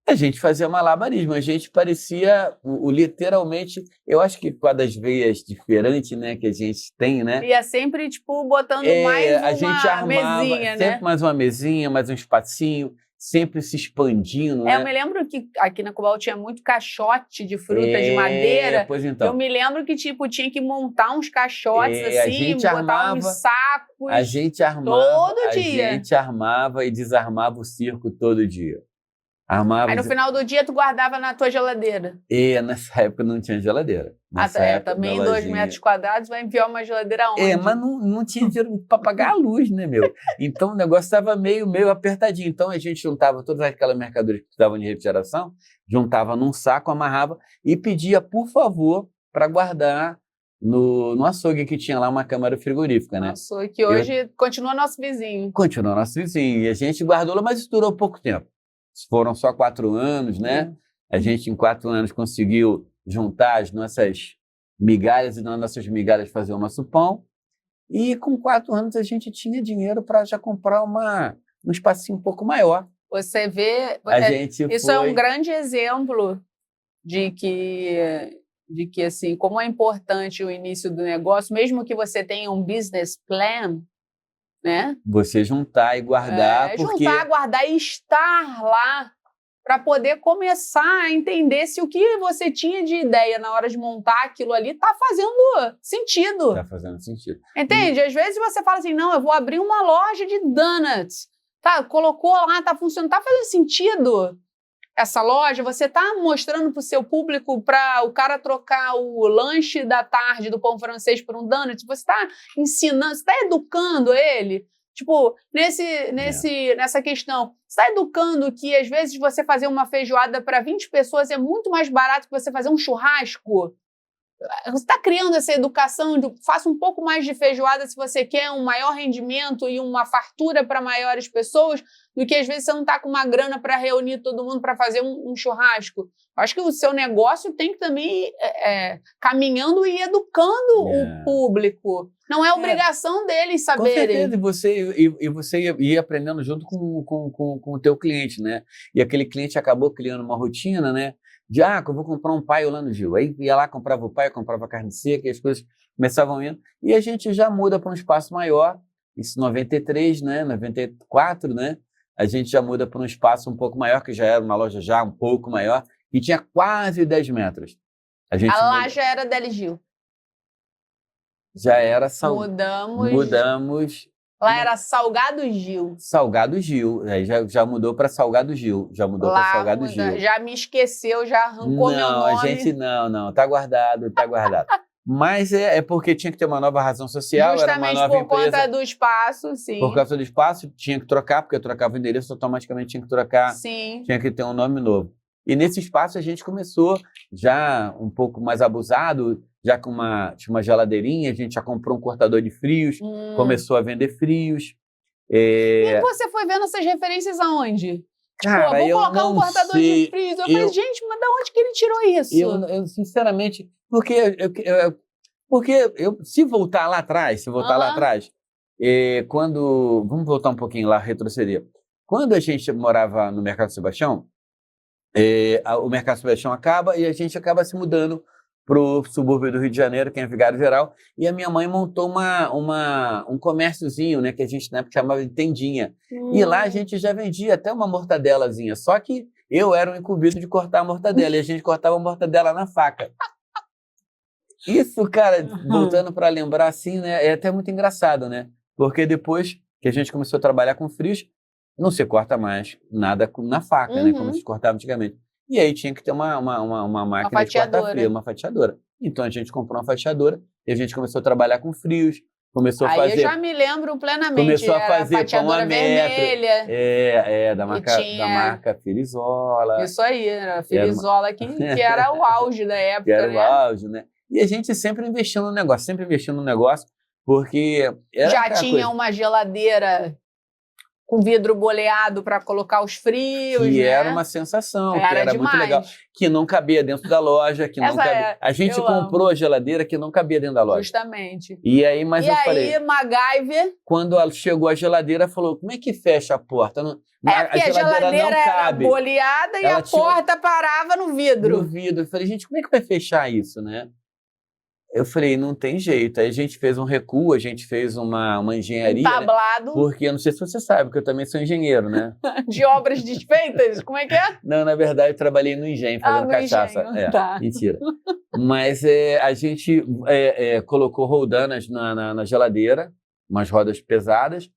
A gente fazia malabarismo, a gente parecia, literalmente, eu acho que com a das veias diferentes, né, que a gente tem, né? Ia sempre, tipo, botando mais uma mesinha, né? Sempre mais uma mesinha, mais um espacinho, sempre se expandindo, né? Eu me lembro que aqui na Cubal tinha muito caixote de fruta de madeira. Pois então. Eu me lembro que, tipo, tinha que montar uns caixotes assim, botar uns sacos a gente armava, todo dia. A gente armava e desarmava o circo todo dia. Aí no final do dia tu guardava na tua geladeira. Nessa época não tinha geladeira. Também 2 metros quadrados vai enviar uma geladeira onde? Mas não tinha dinheiro para pagar a luz, né, meu? Então o negócio estava meio apertadinho. Então a gente juntava todas aquelas mercadorias que precisavam de refrigeração, juntava num saco, amarrava e pedia, por favor, para guardar no açougue que tinha lá uma câmara frigorífica, né? Açougue que hoje continua nosso vizinho. Continua nosso vizinho. E a gente guardou lá, mas isso durou pouco tempo. Foram só 4 anos, né? A gente, em 4 anos, conseguiu juntar as nossas migalhas e nas nossas migalhas fazer o nosso pão. E com 4 anos a gente tinha dinheiro para já comprar um espacinho um pouco maior. Você vê... Isso é um grande exemplo de que, assim, como é importante o início do negócio, mesmo que você tenha um business plan, né? Você juntar e guardar. Juntar, guardar e estar lá para poder começar a entender se o que você tinha de ideia na hora de montar aquilo ali está fazendo sentido. Está fazendo sentido. Entende? Às vezes você fala assim, não, eu vou abrir uma loja de donuts. Tá, colocou lá, tá funcionando, tá fazendo sentido essa loja? Você tá mostrando pro seu público para o cara trocar o lanche da tarde do pão francês por um donut? Você tá ensinando, você tá educando ele? Tipo, nessa questão, você está educando que às vezes você fazer uma feijoada para 20 pessoas é muito mais barato que você fazer um churrasco? Você está criando essa educação de faça um pouco mais de feijoada se você quer um maior rendimento e uma fartura para maiores pessoas, do que às vezes você não está com uma grana para reunir todo mundo para fazer um churrasco. Eu acho que o seu negócio tem que também ir caminhando e educando o público. Não é obrigação deles saberem. Com certeza, e você ia aprendendo junto com o teu cliente, né? E aquele cliente acabou criando uma rotina, né? De, eu vou comprar um paio lá no Gil. Aí ia lá, comprava o paio, comprava carne seca, e as coisas começavam indo. E a gente já muda para um espaço maior. Isso em 93, né? 94, né? A gente já muda para um espaço um pouco maior, que já era uma loja já um pouco maior, e tinha quase 10 metros. Lá já era Deli Gil. Já era... Mudamos. Lá era Salgado Gil. Salgado Gil. Aí já mudou para Salgado Gil. Já mudou para Salgado Gil. Já me esqueceu, já arrancou meu nome. Não, a gente não. Tá guardado, tá guardado. Mas é porque tinha que ter uma nova razão social. Justamente era uma nova por empresa. Conta do espaço, sim. Por causa do espaço, tinha que trocar, porque eu trocava o endereço, automaticamente tinha que trocar. Sim. Tinha que ter um nome novo. E nesse espaço a gente começou já um pouco mais abusado, já tinha uma geladeirinha, a gente já comprou um cortador de frios, começou a vender frios. E você foi vendo essas referências aonde? Cara, vou colocar um cortador de frios. Eu falei, gente, mas de onde que ele tirou isso? Eu sinceramente, porque se voltar lá atrás, vamos voltar um pouquinho lá, retroceder. Quando a gente morava no Mercado Sebastião, o Mercado Sebastião acaba e a gente acaba se mudando para o subúrbio do Rio de Janeiro, que é Vigário Geral, e a minha mãe montou um comérciozinho, né, que a gente na época chamava de tendinha. E lá a gente já vendia até uma mortadelazinha, só que eu era o incumbido de cortar a mortadela, e a gente cortava a mortadela na faca. Isso, cara, voltando para lembrar assim, né, é até muito engraçado, né? Porque depois que a gente começou a trabalhar com frios, não se corta mais nada na faca, né? Como se cortava antigamente. E aí tinha que ter uma máquina de cortar frio, uma fatiadora. Então a gente comprou uma fatiadora e a gente começou a trabalhar com frios, começou a fazer... Aí eu já me lembro plenamente. Começou a fazer fatiadora pão a metro, vermelha. da marca Filizola. Isso aí, era a Filizola que era o auge da época, que era né? o auge, né? E a gente sempre investiu no negócio, porque... Já tinha uma geladeira com vidro boleado para colocar os frios, que né? era uma sensação, que era demais. muito legal, que não cabia dentro da loja, que não cabia. A gente comprou a geladeira que não cabia dentro da loja. Justamente. E aí, falei, MacGyver, quando chegou a geladeira, falou: como é que fecha a porta? Porque a geladeira não cabe. Era boleada e a porta parava no vidro. No vidro. Eu falei, gente, como é que vai fechar isso, né? Eu falei, não tem jeito. Aí a gente fez um recuo, a gente fez uma engenharia. Tablado. Né? Porque eu não sei se você sabe, porque eu também sou engenheiro, né? De obras desfeitas? Como é que é? Não, na verdade, eu trabalhei no engenho, fazendo cachaça. Tá. Mentira. Mas a gente colocou roldanas na geladeira, umas rodas pesadas,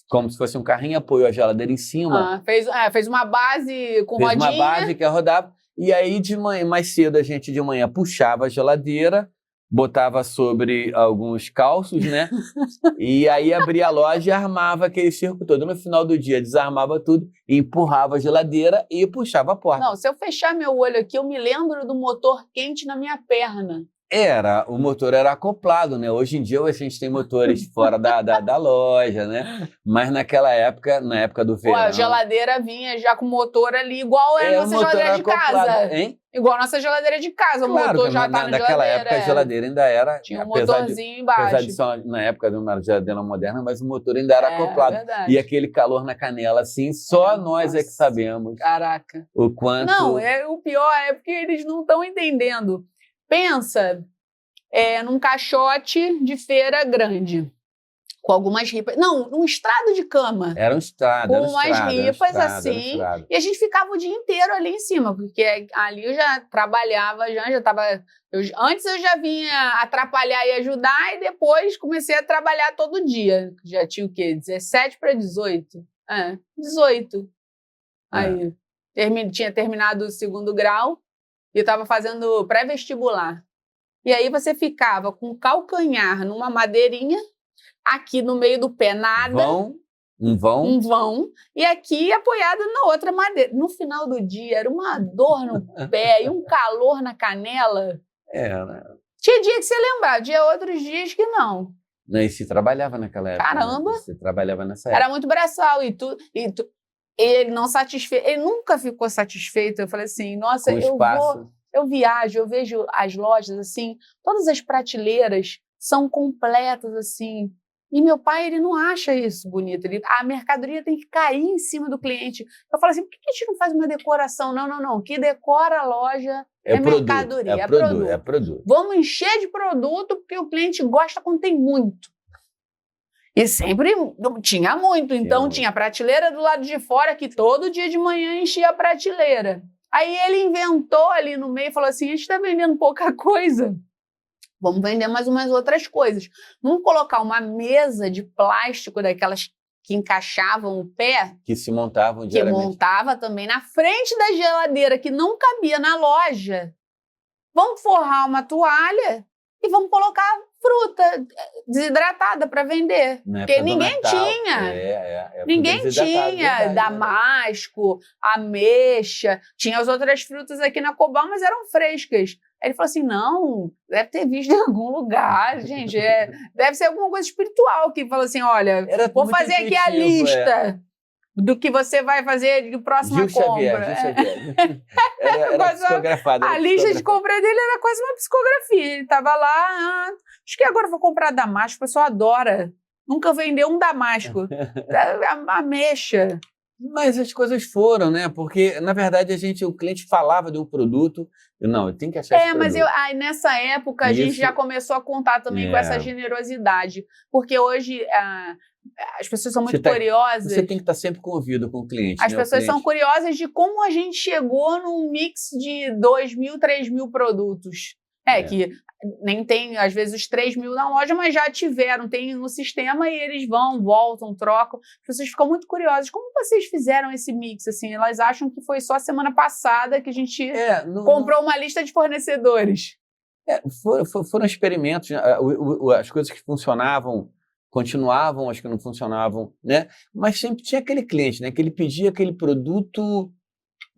como se fosse um carrinho, apoiou a geladeira em cima. Fez uma base com rodinha. Fez uma base que rodava. E aí, de manhã, mais cedo, a gente de manhã puxava a geladeira, botava sobre alguns calços, né? E aí abria a loja e armava aquele circo todo. No final do dia, desarmava tudo, empurrava a geladeira e puxava a porta. Não, se eu fechar meu olho aqui, eu me lembro do motor quente na minha perna. O motor era acoplado, né? Hoje em dia a gente tem motores fora da loja, né? Mas naquela época, na época do verão... a geladeira vinha já com o motor ali, igual a nossa geladeira de casa. Hein? Igual a nossa geladeira de casa, claro, o motor já tá na geladeira. Naquela época a geladeira ainda era... Tinha um motorzinho embaixo. Apesar de ser na época de uma geladeira moderna, mas o motor ainda era acoplado. Verdade. E aquele calor na canela, assim, só nós é que sabemos. Caraca. O quanto... Não, o pior é porque eles não estão entendendo. Pensa num caixote de feira grande, com algumas ripas. Não, num estrado de cama. Era um estrado. Com umas ripas assim. E a gente ficava o dia inteiro ali em cima, porque ali eu já trabalhava, já estava... Antes eu já vinha atrapalhar e ajudar, e depois comecei a trabalhar todo dia. Já tinha o quê? 17 para 18? 18. Aí tinha terminado o 2º grau e estava fazendo pré-vestibular. E aí você ficava com o calcanhar numa madeirinha, aqui no meio do pé nada. Um vão. E aqui apoiado na outra madeira. No final do dia era uma dor no pé e um calor na canela. Né? Tinha dia que você lembrava, tinha outros dias que não. E se trabalhava naquela época. Caramba! Né? Você trabalhava nessa época. Era muito braçal e ele não satisfeito, ele nunca ficou satisfeito. Eu falei assim, nossa, eu viajo, eu vejo as lojas assim, todas as prateleiras são completas assim. E meu pai, ele não acha isso bonito. A mercadoria tem que cair em cima do cliente. Eu falo assim, por que a gente não faz uma decoração? Não. Que decora a loja mercadoria. É produto. Vamos encher de produto porque o cliente gosta quando tem muito. E sempre tinha muito. Então tinha a prateleira do lado de fora que todo dia de manhã enchia a prateleira. Aí ele inventou ali no meio e falou assim, a gente está vendendo pouca coisa. Vamos vender mais umas outras coisas. Vamos colocar uma mesa de plástico daquelas que encaixavam o pé. Que se montavam diariamente. Que montava também na frente da geladeira, que não cabia na loja. Vamos forrar uma toalha e vamos colocar fruta desidratada para vender. Porque ninguém tinha. Ninguém tinha damasco, ameixa. Tinha as outras frutas aqui na Cobal, mas eram frescas. Aí ele falou assim, não, deve ter visto em algum lugar, gente, deve ser alguma coisa espiritual, que falou assim, olha, vou fazer aqui a lista do que você vai fazer de próxima compra. Gil Xavier. Era psicografado. A lista de compra dele era quase uma psicografia, ele estava lá, acho que agora vou comprar damasco, o pessoal adora, nunca vendeu um damasco, ameixa. Mas as coisas foram, né? Porque, na verdade, o cliente falava de um produto. Eu tenho que achar esse produto. Mas nessa época a gente já começou a contar também com essa generosidade. Porque hoje As pessoas são muito Você curiosas. Você tem que estar sempre com o ouvido com o cliente. As né? pessoas são curiosas de como a gente chegou num mix de 2.000, 3.000 produtos. Que nem tem, às vezes, os 3.000 na loja, mas já tiveram, tem no sistema e eles vão, voltam, trocam. As pessoas ficam muito curiosas. Como vocês fizeram esse mix? Assim, elas acham que foi só semana passada que a gente comprou uma lista de fornecedores. Foram experimentos. As coisas que funcionavam continuavam, as que não funcionavam, né? Mas sempre tinha aquele cliente, né? Que ele pedia aquele produto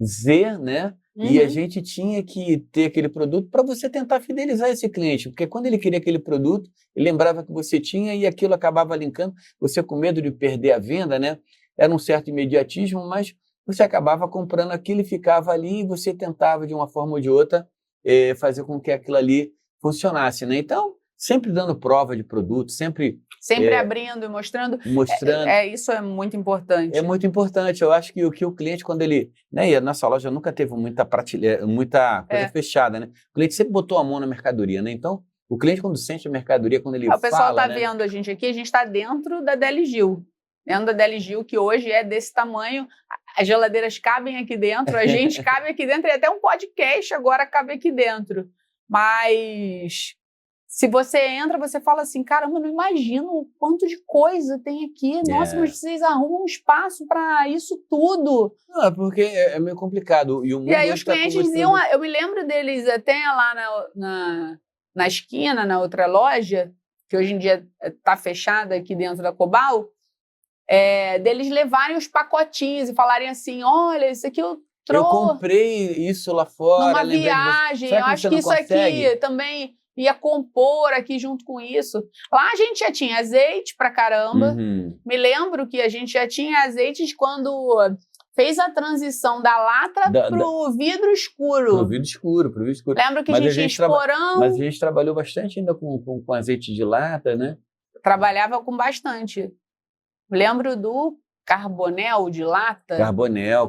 Z, né? E a gente tinha que ter aquele produto para você tentar fidelizar esse cliente, porque quando ele queria aquele produto, ele lembrava que você tinha e aquilo acabava linkando, você com medo de perder a venda, né? Era um certo imediatismo, mas você acabava comprando aquilo e ficava ali e você tentava, de uma forma ou de outra, fazer com que aquilo ali funcionasse, né? Então, sempre dando prova de produto, sempre abrindo e mostrando. Isso é muito importante. É muito importante. Eu acho que o cliente, quando ele... Né, e a nossa loja nunca teve muita prateleira, muita coisa fechada, né? O cliente sempre botou a mão na mercadoria, né? Então, o cliente, quando sente a mercadoria, quando ele fala... O pessoal está né? vendo a gente aqui, a gente está dentro da Deli Gil. Dentro da Deli Gil, que hoje é desse tamanho. As geladeiras cabem aqui dentro, a gente cabe aqui dentro, e até um podcast agora cabe aqui dentro. Mas... se você entra, você fala assim, caramba, eu não imagino o quanto de coisa tem aqui. Nossa, mas vocês arrumam um espaço para isso tudo. Não, porque é meio complicado. E aí os clientes diziam, eu me lembro deles até lá na esquina, na outra loja, que hoje em dia está fechada aqui dentro da Cobal, deles levarem os pacotinhos e falarem assim, olha, isso aqui eu trouxe. Eu comprei isso lá fora. Numa viagem, eu acho que isso aqui também... ia compor aqui junto com isso. Lá a gente já tinha azeite pra caramba. Me lembro que a gente já tinha azeites quando fez a transição da lata pro vidro escuro. Pro vidro escuro. Lembro que a gente tinha esporão. Mas a gente trabalhou bastante ainda com azeite de lata, né? Trabalhava com bastante. Lembro do Carbonel de lata. Carbonel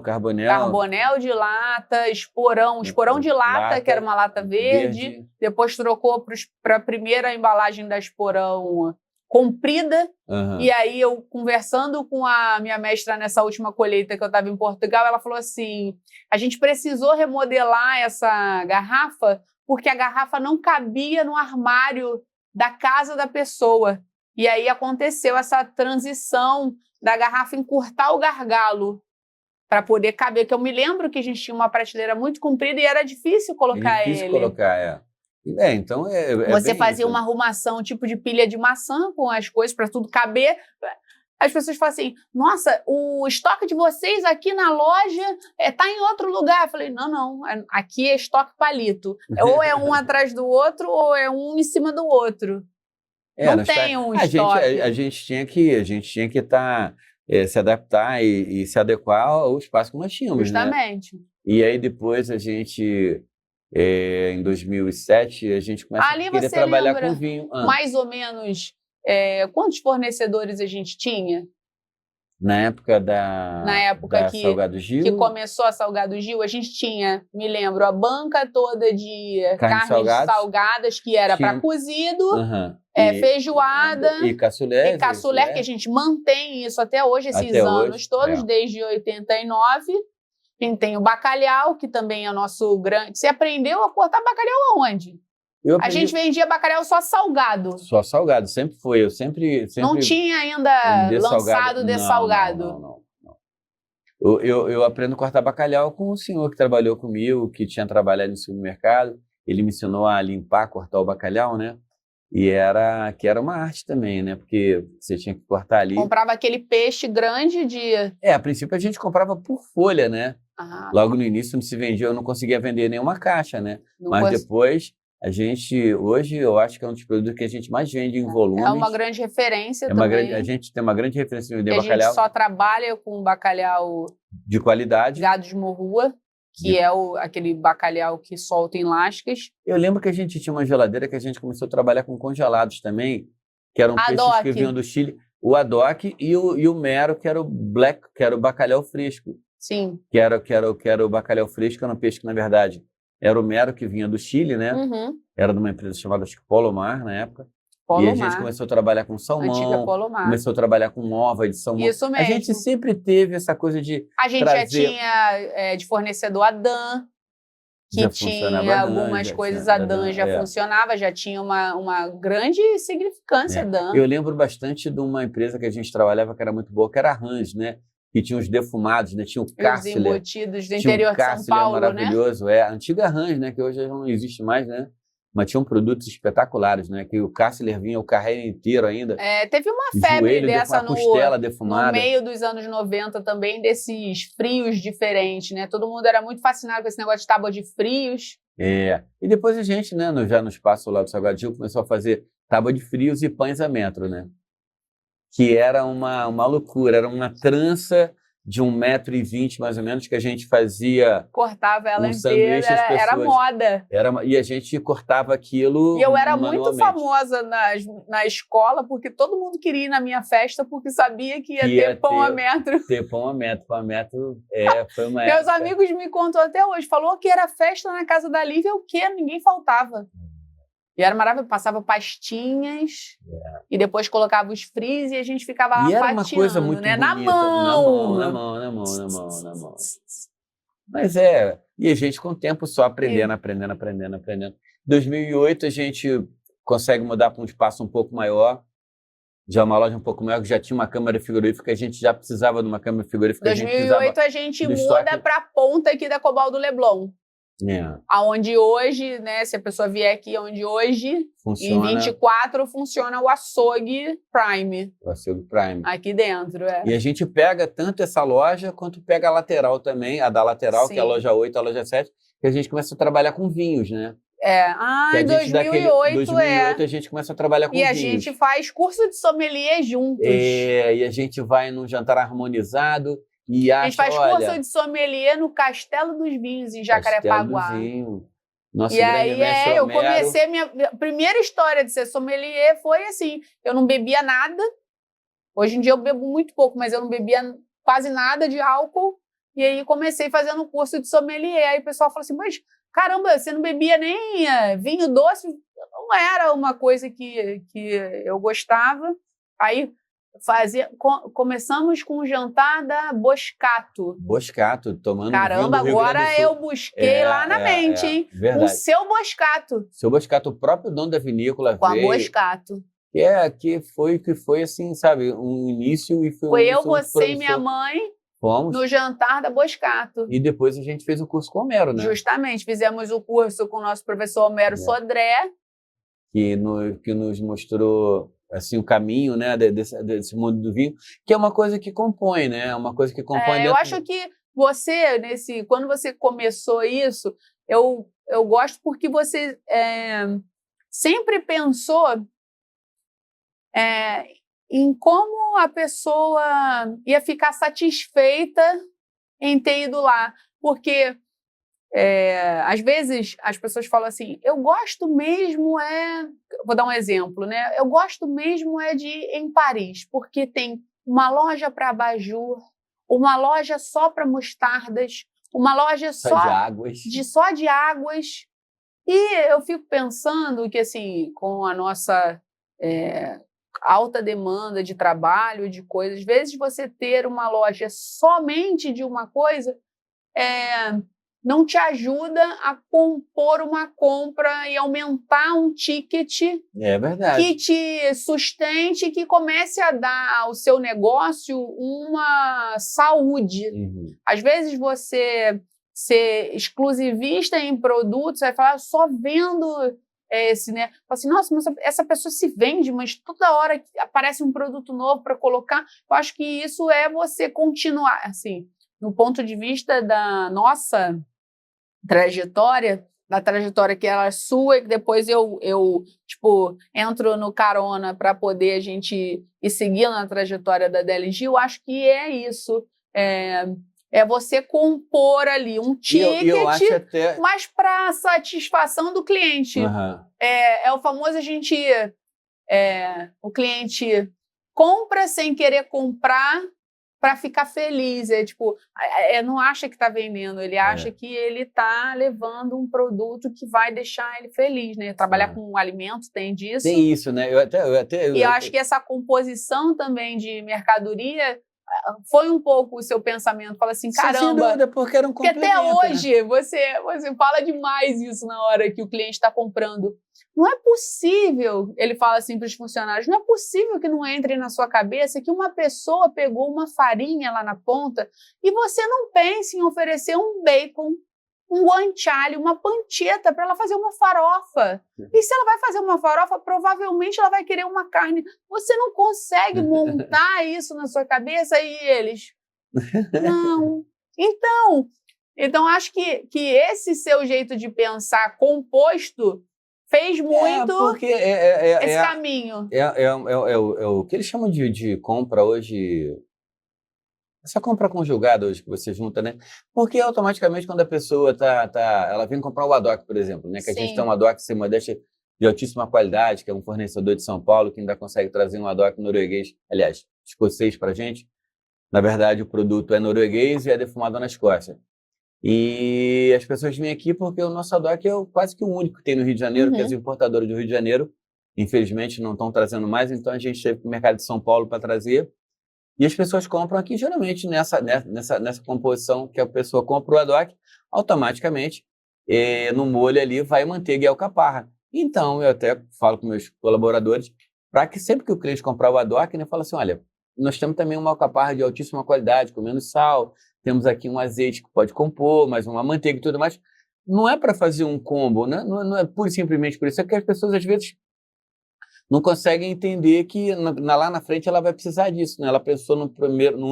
de lata, esporão de lata, que era uma lata verde. Depois trocou para a primeira embalagem da esporão comprida. E aí eu, conversando com a minha mestra nessa última colheita que eu estava em Portugal, ela falou assim, a gente precisou remodelar essa garrafa porque a garrafa não cabia no armário da casa da pessoa. E aí aconteceu essa transição da garrafa encurtar o gargalo para poder caber, que eu me lembro que a gente tinha uma prateleira muito comprida e era difícil colocar ele. Então você fazia uma arrumação, tipo de pilha de maçã com as coisas para tudo caber. As pessoas falam assim, nossa, o estoque de vocês aqui na loja tá em outro lugar. Eu falei, não, aqui é estoque palito. Ou é um atrás do outro, ou é um em cima do outro. Não tem um estoque. A gente tinha que se adaptar e se adequar ao espaço que nós tínhamos. Justamente. Né? E aí depois a gente, em 2007, a gente começa a querer trabalhar com vinho. Mais ou menos, quantos fornecedores a gente tinha? Na época da Salgado Gil. Que começou a Salgado Gil, a gente tinha, me lembro, a banca toda de carnes salgadas, que era para cozido, feijoada e cassoulet, que a gente mantém isso até hoje, esses anos todos, desde 89. A gente tem o bacalhau, que também é o nosso grande... Você aprendeu a cortar bacalhau aonde? A gente vendia bacalhau só salgado. Só salgado, sempre foi. Eu sempre não tinha ainda lançado dessalgado. Não. Eu aprendo a cortar bacalhau com um senhor que trabalhou comigo, que tinha trabalhado no supermercado. Ele me ensinou a limpar, cortar o bacalhau, né? E era uma arte também, né? Porque você tinha que cortar ali. Comprava aquele peixe grande de... A princípio a gente comprava por folha, né? Logo no início não se vendia, eu não conseguia vender nenhuma caixa, né? Mas depois... hoje, eu acho que é um dos produtos que a gente mais vende em volumes. É uma grande referência também. A gente tem uma grande referência em vender bacalhau. A gente só trabalha com bacalhau... de qualidade. Gado de morrua, que é aquele bacalhau que solta em lascas. Eu lembro que a gente tinha uma geladeira que a gente começou a trabalhar com congelados também, que eram peixes que vinham do Chile. O adoque e o mero, que era o black, que era o bacalhau fresco. Sim. Que era o bacalhau fresco, era um peixe que, na verdade... era o mero que vinha do Chile, né? Era de uma empresa chamada Polomar, na época. E a gente começou a trabalhar com Antiga salmão, Polomar. começou a trabalhar com ova de salmão. Isso mesmo. A gente sempre teve essa coisa de A gente trazer... já tinha de fornecedor a Dan, que Já tinha funcionava algumas já coisas, tinha a Dan já funcionava, já tinha uma grande significância, Dan. Eu lembro bastante de uma empresa que a gente trabalhava que era muito boa, que era a Hans, né? Que tinha os defumados, né? Tinha o Kassler. Os embutidos do interior de São Paulo, maravilhoso, né? A antiga Hans, né? Que hoje já não existe mais, né? Mas tinham produtos espetaculares, né? Que o Kassler vinha o carreiro inteiro ainda. Teve uma febre dessa costela defumada. No meio dos anos 90 também, desses frios diferentes, né? Todo mundo era muito fascinado com esse negócio de tábua de frios. E depois a gente, né? Já no espaço lá do Salgadinho, começou a fazer tábua de frios e pães a metro, né? Que era uma loucura, era uma trança de 1,20 m mais ou menos, que a gente fazia... Cortava ela inteira, era moda. E a gente cortava aquilo E eu era muito famosa na escola, porque todo mundo queria ir na minha festa, porque sabia que ia ter pão a metro. Ter pão a metro, foi uma Meus amigos me contam até hoje, falou que era festa na casa da Lívia, o quê? Ninguém faltava. E era maravilhoso, passava pastinhas e depois colocava os frios e a gente ficava lá fatiando, uma coisa muito né? bonita, Na mão. Mas e a gente com o tempo só aprendendo. 2008 a gente consegue mudar para um espaço um pouco maior, já uma loja um pouco maior, que já tinha uma câmara frigorífica, a gente já precisava de uma câmara frigorífica. 2008 a gente muda para a ponta aqui da Cobal do Leblon. Aonde hoje, né, se a pessoa vier aqui, onde hoje, em 24, funciona o Açougue Prime. O Açougue Prime. Aqui dentro, E a gente pega tanto essa loja, quanto pega a lateral também, a da lateral, que é a loja 8, a loja 7, que a gente começa a trabalhar com vinhos, né? Em 2008 a gente começa a trabalhar com vinhos. E a gente faz curso de sommelier juntos. E a gente vai num jantar harmonizado. A gente faz curso de sommelier no Castelo dos Vinhos, em Jacarepaguá. Nosso e aí, eu Homero. comecei, minha primeira história de ser sommelier foi assim, eu não bebia nada, hoje em dia eu bebo muito pouco, mas eu não bebia quase nada de álcool, e aí comecei fazendo curso de sommelier, aí o pessoal falou assim, mas caramba, você não bebia nem vinho doce? Não era uma coisa que eu gostava, aí... Começamos com o jantar da Boscato. Tomando Caramba, vinho do Rio agora Grande do Sul. eu busquei lá na mente, hein? Verdade. O seu Boscato. Seu Boscato, o próprio dono da vinícola com veio. Com a Boscato. Que foi assim, sabe, um início e foi eu, você e minha mãe no jantar da Boscato. E depois a gente fez o curso com o Homero, né? Justamente, fizemos o curso com o nosso professor Homero Sodré. Que nos mostrou... assim, o caminho, né, desse mundo do vinho, que é uma coisa que compõe, né? Uma coisa que compõe. Eu acho que você, quando você começou isso, eu gosto porque você sempre pensou em como a pessoa ia ficar satisfeita em ter ido lá. Porque às vezes as pessoas falam assim, eu gosto mesmo vou dar um exemplo, né? Eu gosto mesmo de ir em Paris, porque tem uma loja para abajur, uma loja só para mostardas, uma loja só de águas. E eu fico pensando que, assim, com a nossa alta demanda de trabalho, de coisas, às vezes você ter uma loja somente de uma coisa não te ajuda a compor uma compra e aumentar um ticket que te sustente, que comece a dar ao seu negócio uma saúde. Às vezes você ser exclusivista em produtos, vai falar, só vendo esse, né? Fala assim, nossa, mas essa pessoa se vende, mas toda hora aparece um produto novo para colocar. Eu acho que isso é você continuar, assim, no ponto de vista da nossa trajetória, da trajetória que ela é sua, e que depois eu entro no carona para poder a gente ir seguindo na trajetória da DLG, eu acho que é isso. É você compor ali um ticket, mas para satisfação do cliente. É o famoso o cliente compra sem querer comprar para ficar feliz. Tipo, não acha que está vendendo, ele acha que ele está levando um produto que vai deixar ele feliz, né? Trabalhar com alimentos tem disso. Tem isso, né? E eu acho que essa composição também de mercadoria foi um pouco o seu pensamento. Fala assim, caramba... Sem dúvida, porque era um complemento. Porque até hoje, né? você fala demais isso na hora que o cliente está comprando. Não é possível, ele fala assim para os funcionários, não é possível que não entre na sua cabeça que uma pessoa pegou uma farinha lá na ponta e você não pense em oferecer um bacon, um guanciale, uma panceta para ela fazer uma farofa. E se ela vai fazer uma farofa, provavelmente ela vai querer uma carne. Você não consegue montar isso na sua cabeça e eles... Não. Então acho que esse seu jeito de pensar composto fez muito esse caminho. É o que eles chamam de compra hoje... Essa compra conjugada hoje que você junta, né? Porque automaticamente quando a pessoa ela vem comprar o Haddock, por exemplo, né? Que a gente tem um Haddock sem modéstia de altíssima qualidade, que é um fornecedor de São Paulo, que ainda consegue trazer um Haddock norueguês, aliás, escocês pra gente. Na verdade, o produto é norueguês e é defumado na Escócia. E as pessoas vêm aqui porque o nosso Haddock é quase que o único que tem no Rio de Janeiro, que as importadoras do Rio de Janeiro, infelizmente, não estão trazendo mais, então a gente teve para o mercado de São Paulo para trazer. E as pessoas compram aqui, geralmente, nessa composição que a pessoa compra o Haddock, automaticamente, no molho ali, vai manteiga e alcaparra. Então, eu até falo com meus colaboradores, para que sempre que o cliente comprar o Haddock, né, fala assim, olha, nós temos também uma alcaparra de altíssima qualidade, com menos sal, temos aqui um azeite que pode compor, mais uma manteiga e tudo mais. Não é para fazer um combo, né? Não é pura e simplesmente por isso, é que as pessoas, às vezes, não conseguem entender que lá na frente ela vai precisar disso, né? Ela pensou no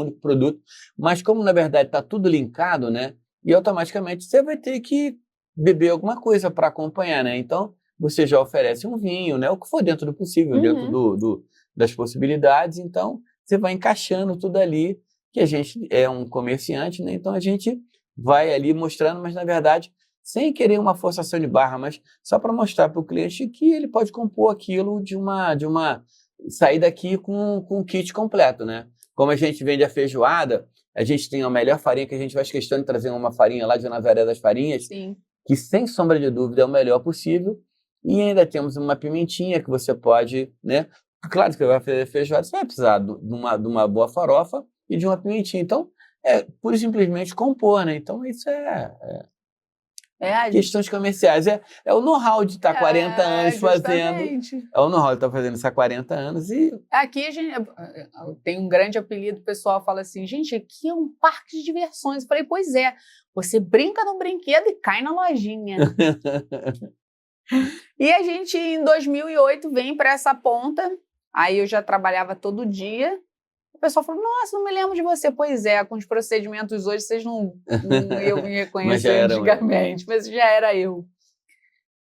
único produto, mas como na verdade está tudo linkado, né? E automaticamente você vai ter que beber alguma coisa para acompanhar, né? Então você já oferece um vinho, né? O que for dentro do possível, dentro das possibilidades. Então você vai encaixando tudo ali, que a gente é um comerciante, né? Então a gente vai ali mostrando, mas na verdade sem querer uma forçação de barra, mas só para mostrar para o cliente que ele pode compor aquilo sair daqui com um kit completo, né? Como a gente vende a feijoada, a gente tem a melhor farinha, que a gente faz questão de trazer uma farinha lá de Nazaré das Farinhas, que sem sombra de dúvida é o melhor possível, e ainda temos uma pimentinha que você pode, né? Claro que vai fazer feijoada, você vai precisar de uma boa farofa e de uma pimentinha. Então, pura e simplesmente compor, né? Então, isso questões comerciais. É o know-how de estar 40 anos justamente. fazendo. É o know-how de estar fazendo isso há 40 anos e... Aqui a gente tem um grande apelido, o pessoal fala assim, gente, aqui é um parque de diversões. Eu falei, pois é, você brinca no brinquedo e cai na lojinha. E a gente, em 2008, vem para essa ponta, aí eu já trabalhava todo dia. O pessoal falou, nossa, não me lembro de você. Pois é, com os procedimentos hoje, vocês não iam me reconhecer antigamente, mas já era eu.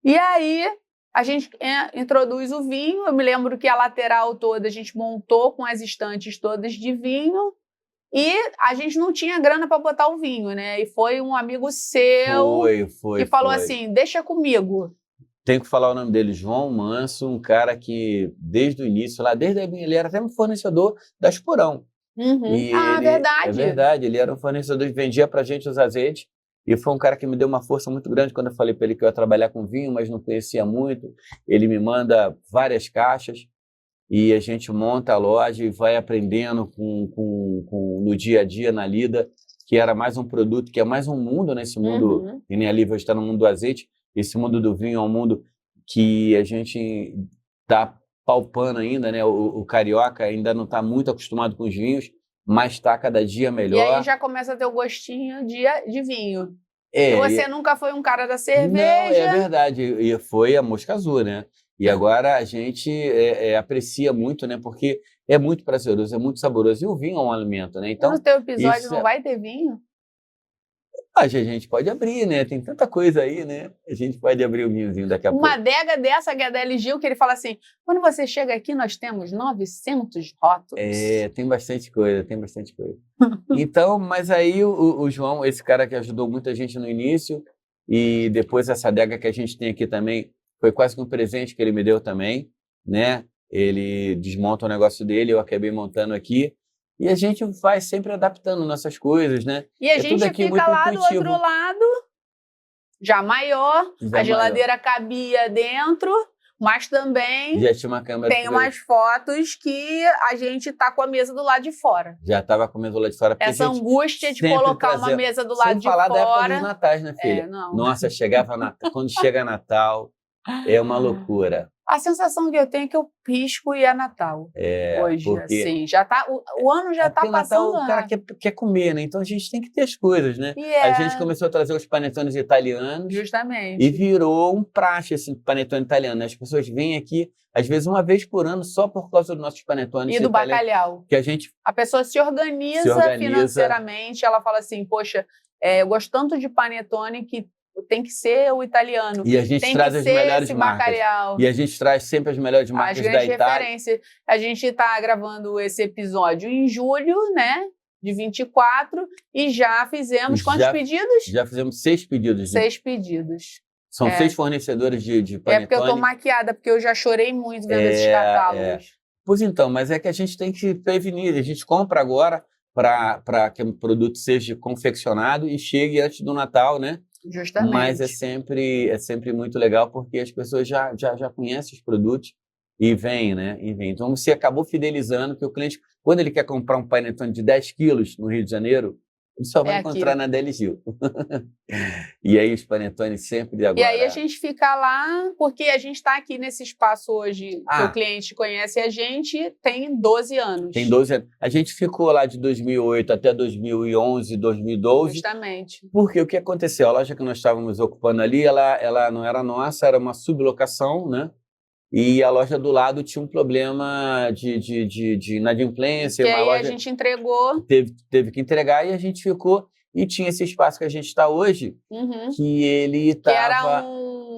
E aí, a gente introduz o vinho. Eu me lembro que a lateral toda a gente montou com as estantes todas de vinho e a gente não tinha grana para botar o vinho, né? E foi um amigo seu que falou assim, deixa comigo. Tenho que falar o nome dele, João Manso, um cara que desde o início, ele era até um fornecedor da Esporão. Verdade. É verdade, ele era um fornecedor que vendia pra gente os azeites e foi um cara que me deu uma força muito grande quando eu falei para ele que eu ia trabalhar com vinho, mas não conhecia muito. Ele me manda várias caixas e a gente monta a loja e vai aprendendo no dia a dia, na lida, que era mais um produto, que é mais um mundo nesse mundo, e nem ali vai estar no mundo do azeite. Esse mundo do vinho é um mundo que a gente está palpando ainda, né? O carioca ainda não está muito acostumado com os vinhos, mas está cada dia melhor. E aí já começa a ter o gostinho de vinho. E você nunca foi um cara da cerveja. Não, é verdade. E foi a Mosca Azul, né? E agora a gente aprecia muito, né? Porque é muito prazeroso, é muito saboroso. E o vinho é um alimento, né? Então, no teu episódio não vai ter vinho? A gente pode abrir, né? Tem tanta coisa aí, né? A gente pode abrir o vinhozinho daqui a pouco. Uma adega dessa, que é da LG, que ele fala assim, quando você chega aqui, nós temos 900 rótulos. Tem bastante coisa, tem bastante coisa. Então, mas aí o João, esse cara que ajudou muita gente no início, e depois essa adega que a gente tem aqui também, foi quase que um presente que ele me deu também, né? Ele desmonta o negócio dele, eu acabei montando aqui. E a gente vai sempre adaptando nossas coisas, né? E a gente fica lá do outro lado, já maior, a geladeira cabia dentro, mas também já tinha uma câmera tem umas fotos que a gente tá com a mesa do lado de fora. Já estava com a mesa do lado de fora. Essa angústia de colocar uma mesa do lado de fora. Sem falar da época dos natais, né, filha? Não. Nossa, quando chega Natal, é uma loucura. A sensação que eu tenho é que eu pisco e é Natal. Hoje, porque assim, já tá, o ano já tá passando. Natal, o cara quer comer, né? Então a gente tem que ter as coisas, né? A gente começou a trazer os panetones italianos. Justamente. E virou um praxe esse panetone italiano, né? As pessoas vêm aqui, às vezes, uma vez por ano, só por causa dos nossos panetones e do bacalhau. Que a pessoa se organiza financeiramente, ela fala assim, poxa, eu gosto tanto de panetone que tem que ser o italiano. E a gente traz as melhores marcas. Bacalhau. E a gente traz sempre as melhores marcas da Itália. Referências. A gente está gravando esse episódio em julho, né? De 24, e já fizemos quantos pedidos? Já fizemos 6 pedidos. 6 pedidos. São 6 fornecedores de panetone. É porque eu estou maquiada, porque eu já chorei muito vendo esses catálogos. Pois então, mas é que a gente tem que prevenir. A gente compra agora para que o produto seja confeccionado e chegue antes do Natal, né? Justamente. Mas é sempre muito legal porque as pessoas já conhecem os produtos e vêm, né? Então você acabou fidelizando que o cliente, quando ele quer comprar um panetone de 10 quilos no Rio de Janeiro, ele só vai encontrar na Deli Gil. E aí os panetones sempre agora. E aí a gente fica lá, porque a gente está aqui nesse espaço hoje, que o cliente conhece a gente, tem 12 anos. Tem 12 anos. A gente ficou lá de 2008 até 2011, 2012. Justamente. Porque o que aconteceu? A loja que nós estávamos ocupando ali, ela não era nossa, era uma sublocação, né? E a loja do lado tinha um problema de inadimplência. Que aí a gente entregou. Teve que entregar e a gente ficou. E tinha esse espaço que a gente está hoje, que ele estava...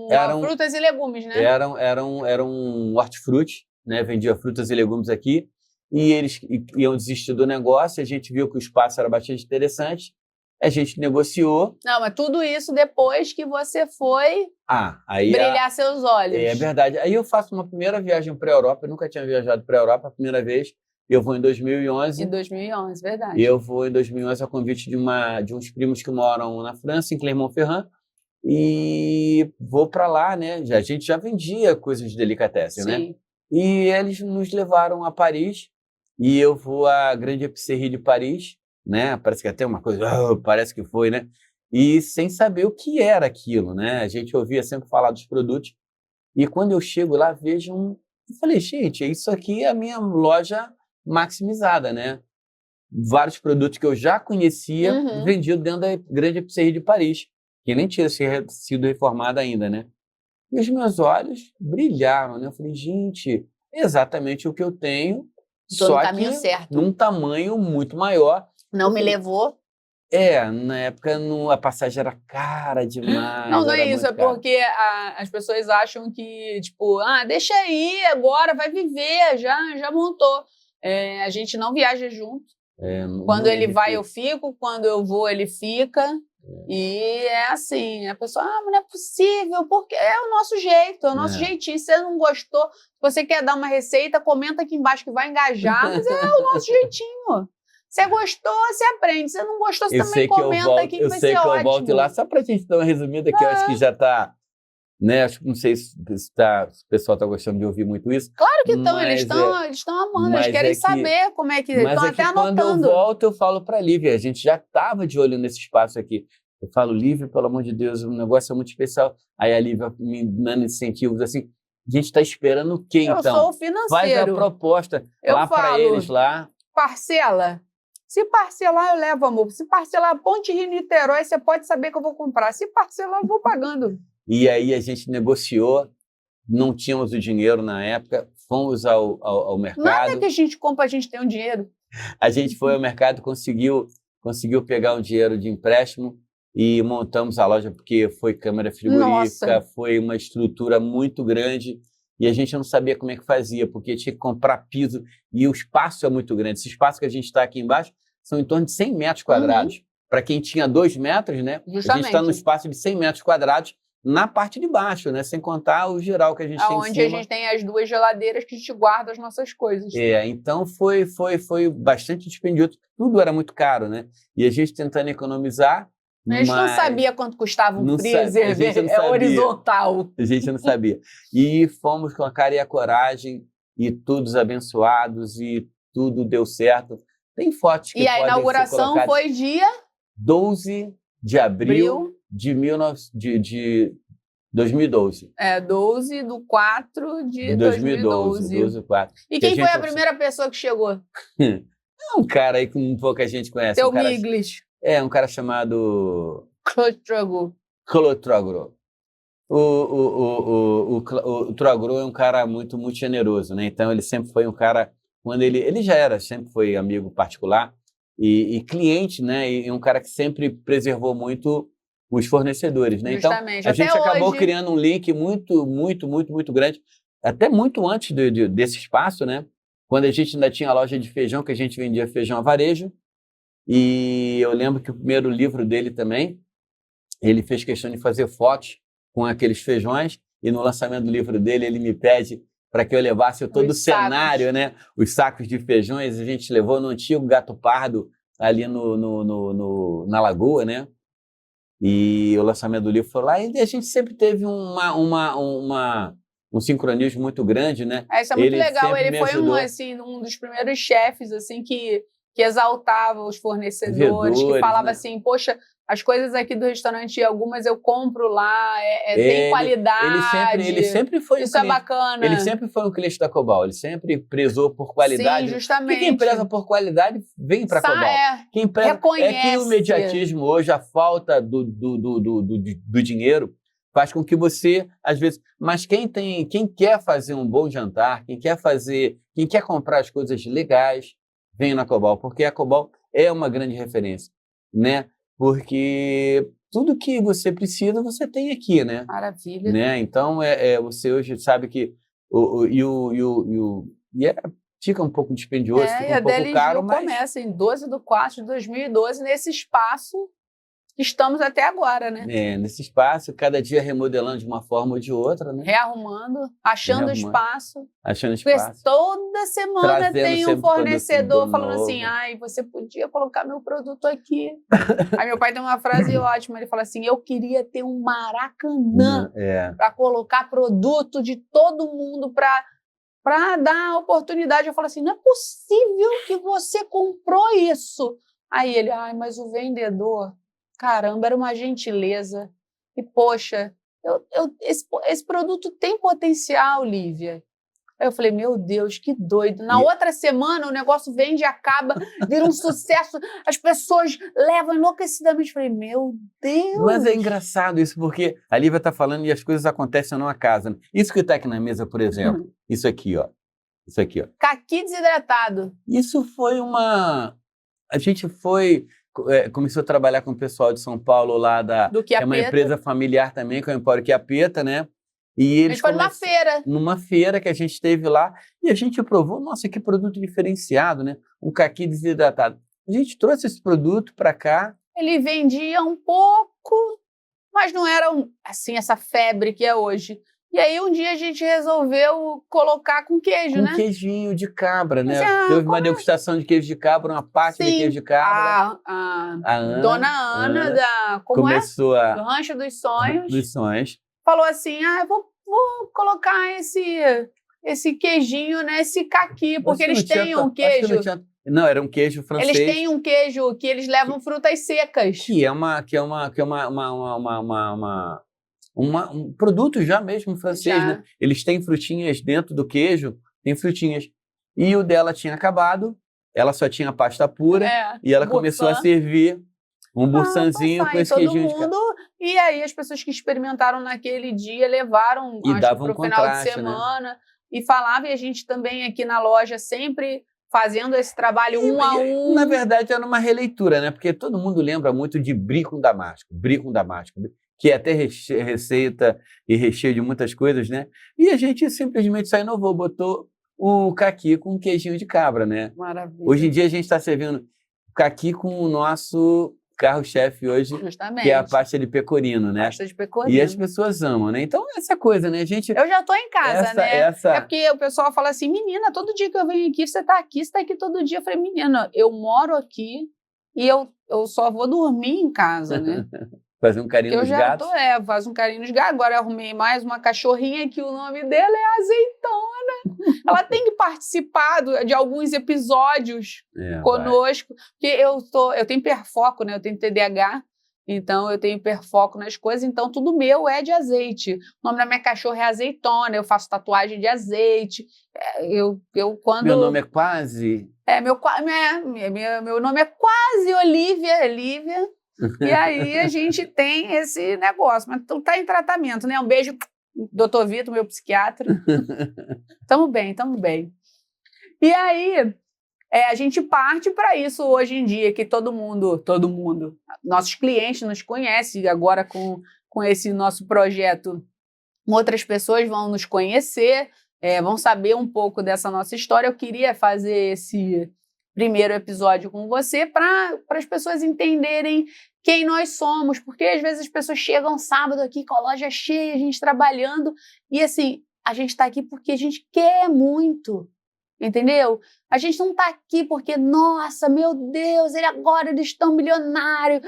Que eram frutas e legumes, né? Era um hortifruti, né? Vendia frutas e legumes aqui. E eles iam desistir do negócio. A gente viu que o espaço era bastante interessante. A gente negociou. Não, mas tudo isso depois que você foi brilhar seus olhos. É verdade. Aí eu faço uma primeira viagem para a Europa. Eu nunca tinha viajado para a Europa a primeira vez. Eu vou em 2011. Em 2011, verdade. Eu vou em 2011 a convite de uns primos que moram na França, em Clermont-Ferrand. E vou para lá, né? A gente já vendia coisas de delicatessen, né? E eles nos levaram a Paris. E eu vou à Grande Épicerie de Paris, né? Parece que até uma coisa, parece que foi, né? E sem saber o que era aquilo, né? A gente ouvia sempre falar dos produtos. E quando eu chego lá, vejo eu falei, gente, isso aqui é a minha loja maximizada, né? Vários produtos que eu já conhecia vendidos dentro da Grande Épicerie de Paris, que nem tinha sido reformada ainda, né? E os meus olhos brilharam, né? Eu falei, gente, exatamente o que eu tenho, só que num tamanho muito maior. Não me levou? Na época a passagem era cara demais. Não é isso, é porque as pessoas acham que, tipo, deixa aí, agora vai viver, já montou. A gente não viaja junto. Quando ele vai, eu fico. Quando eu vou, ele fica. E é assim, a pessoa, mas não é possível, porque é o nosso jeito, é o nosso jeitinho. Se você não gostou, se você quer dar uma receita, comenta aqui embaixo que vai engajar, mas é o nosso jeitinho. Você gostou, você aprende. Se não gostou, você também comenta aqui que vai ser ótimo. Eu sei que eu volto lá, só pra gente dar uma resumida, que eu acho que já tá, né? Acho que não sei se o pessoal tá gostando de ouvir muito isso. Claro que estão, eles estão amando, eles querem saber como é que... Estão até anotando. Quando eu volto, eu falo pra Lívia, a gente já tava de olho nesse espaço aqui. Eu falo, Lívia, pelo amor de Deus, o negócio é muito especial. Aí a Lívia me dando incentivos assim, a gente tá esperando o quê, então? Eu sou o financeiro. Faz a proposta lá pra eles lá. Parcela. Se parcelar, eu levo, amor. Se parcelar Ponte Rio-Niterói, você pode saber que eu vou comprar. Se parcelar, eu vou pagando. E aí a gente negociou, não tínhamos o dinheiro na época, fomos ao mercado. Nada que a gente compra, a gente tem o dinheiro. A gente foi ao mercado, conseguiu pegar um dinheiro de empréstimo e montamos a loja, porque foi câmara frigorífica, foi uma estrutura muito grande. E a gente não sabia como é que fazia, porque tinha que comprar piso e o espaço é muito grande. Esse espaço que a gente está aqui embaixo são em torno de 100 metros quadrados. Para quem tinha 2 metros, né? Justamente. A gente está no espaço de 100 metros quadrados na parte de baixo, né? Sem contar o geral que a gente tem em Onde cima. a gente tem as 2 geladeiras que a gente guarda as nossas coisas. Então foi bastante dispendioso. Tudo era muito caro, né? E a gente tentando economizar. A gente não sabia quanto custava um freezer horizontal. A gente não sabia. E fomos com a cara e a coragem, e todos abençoados, e tudo deu certo. Tem fotos que E a inauguração foi dia 12 de abril de 2012. 12/4/2012. 12/4. E quem foi a primeira pessoa que chegou? Um cara aí que pouca gente conhece. Teu Miglis. Um cara chamado... Claude Trogo. Claude Trogo. O Trogo é um cara muito, muito generoso, né? Então ele sempre foi um cara... Quando ele já sempre foi amigo particular e cliente, né? E um cara que sempre preservou muito os fornecedores, né? Justamente. Então, a gente acabou criando um link muito, muito, muito, muito grande, até muito antes desse espaço, né? Quando a gente ainda tinha a loja de feijão, que a gente vendia feijão a varejo, e eu lembro que o primeiro livro dele também, ele fez questão de fazer fotos com aqueles feijões, e no lançamento do livro dele, ele me pede para que eu levasse todo o cenário, né? Os sacos de feijões, a gente levou no antigo Gato Pardo, ali na Lagoa, né? E o lançamento do livro foi lá, e a gente sempre teve um sincronismo muito grande, né? Isso é muito legal. Ele foi um dos primeiros chefes assim, que exaltava os fornecedores, que falava, né? Assim, poxa, as coisas aqui do restaurante, algumas eu compro lá, tem qualidade. Ele sempre foi isso é bacana. Ele sempre foi um cliente da Cobal, ele sempre prezou por qualidade. Sim, justamente. Quem preza por qualidade vem para a Cobal. Quem preza, reconhece. É que o imediatismo hoje, a falta do dinheiro, faz com que você, às vezes... Mas quem quer fazer um bom jantar, quem quer comprar as coisas legais, vem na Cobal, porque a Cobal é uma grande referência, né? Porque tudo que você precisa, você tem aqui, né? Maravilha. Né? Então, você hoje sabe que fica um pouco dispendioso, fica um pouco caro, mas... começa em 12/4/2012, nesse espaço que estamos até agora, né? Nesse espaço, cada dia remodelando de uma forma ou de outra, né? Rearrumando, achando espaço. Porque toda semana tem um fornecedor falando assim, você podia colocar meu produto aqui. Aí meu pai tem uma frase ótima, ele fala assim, eu queria ter um Maracanã para colocar produto de todo mundo para dar oportunidade. Eu falo assim, não é possível que você comprou isso. Aí ele, mas o vendedor... Caramba, era uma gentileza. E, poxa, esse produto tem potencial, Lívia. Aí eu falei, meu Deus, que doido. Na outra semana o negócio vende, acaba, vira um sucesso, as pessoas levam enlouquecidamente. Eu falei, meu Deus. Mas é engraçado isso, porque a Lívia está falando e as coisas acontecem numa casa. Né? Isso que está aqui na mesa, por exemplo, isso aqui, ó. Caqui desidratado. Isso foi A gente começou a trabalhar com o pessoal de São Paulo lá que é uma empresa familiar também, que é o Empório Quiapeta, né? E eles foi numa feira. Numa feira que a gente teve lá, e a gente provou, nossa, que produto diferenciado, né? Um caqui desidratado. A gente trouxe esse produto para cá. Ele vendia um pouco, mas não era assim essa febre que é hoje. E aí um dia a gente resolveu colocar com queijo, né? Com queijinho de cabra, né? Teve uma degustação de queijo de cabra, uma parte de queijo de cabra. A Dona Ana da... começou do Rancho dos Sonhos. Dos Sonhos. Falou assim, eu vou colocar esse queijinho, né? Esse caqui, porque eles têm um queijo... Não, era um queijo francês. Eles têm um queijo que eles levam frutas secas. Que é um produto já mesmo francês, né? Eles têm frutinhas dentro do queijo, tem frutinhas. E o dela tinha acabado, ela só tinha pasta pura, e ela começou a servir um bursanzinho com esse queijinho de cabra. E aí as pessoas que experimentaram naquele dia levaram para o final de semana, né? E falavam, e a gente também aqui na loja sempre fazendo esse trabalho a um. Na verdade, era uma releitura, né? Porque todo mundo lembra muito de brie com damasco, que é até receita e recheio de muitas coisas, né? E a gente simplesmente só inovou, botou o caqui com queijinho de cabra, né? Maravilha. Hoje em dia a gente está servindo caqui com o nosso carro-chefe hoje, Justamente. que é a pasta de pecorino, né? Pasta de pecorino. E as pessoas amam, né? Então, essa coisa, né? A gente... Eu já tô em casa, né? É Essa... porque o pessoal fala assim, menina, todo dia que eu venho aqui, você tá aqui todo dia. Eu falei, menina, eu moro aqui e eu só vou dormir em casa, né? Fazer um carinho nos gatos. Faz um carinho nos gatos. Agora eu arrumei mais uma cachorrinha que o nome dela é Azeitona. Ela tem que participar de alguns episódios conosco, porque eu tenho hiperfoco, né? Eu tenho TDAH, então eu tenho hiperfoco nas coisas, então tudo meu é de azeite. O nome da minha cachorra é Azeitona, eu faço tatuagem de azeite. Meu nome é quase... Meu nome é quase Olivia. E aí a gente tem esse negócio, mas tu tá em tratamento, né? Um beijo, doutor Vitor, meu psiquiatra. Tamo bem. E aí a gente parte para isso hoje em dia, que todo mundo, nossos clientes nos conhecem, agora com esse nosso projeto, outras pessoas vão nos conhecer, vão saber um pouco dessa nossa história. Eu queria fazer esse primeiro episódio com você para as pessoas entenderem quem nós somos, porque às vezes as pessoas chegam sábado aqui com a loja cheia, a gente trabalhando, e assim, a gente está aqui porque a gente quer muito, entendeu? A gente não está aqui porque, nossa, meu Deus, eles estão milionários,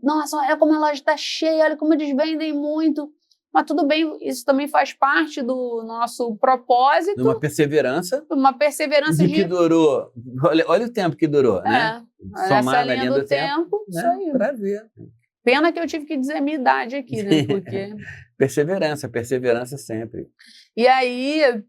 nossa, olha como a loja está cheia, olha como eles vendem muito. Mas tudo bem, isso também faz parte do nosso propósito. Uma perseverança. Que durou. Olha o tempo que durou, né? Somar na linha do tempo, né? Isso aí. Para ver. Pena que eu tive que dizer a minha idade aqui, né? Porque... perseverança sempre. E aí,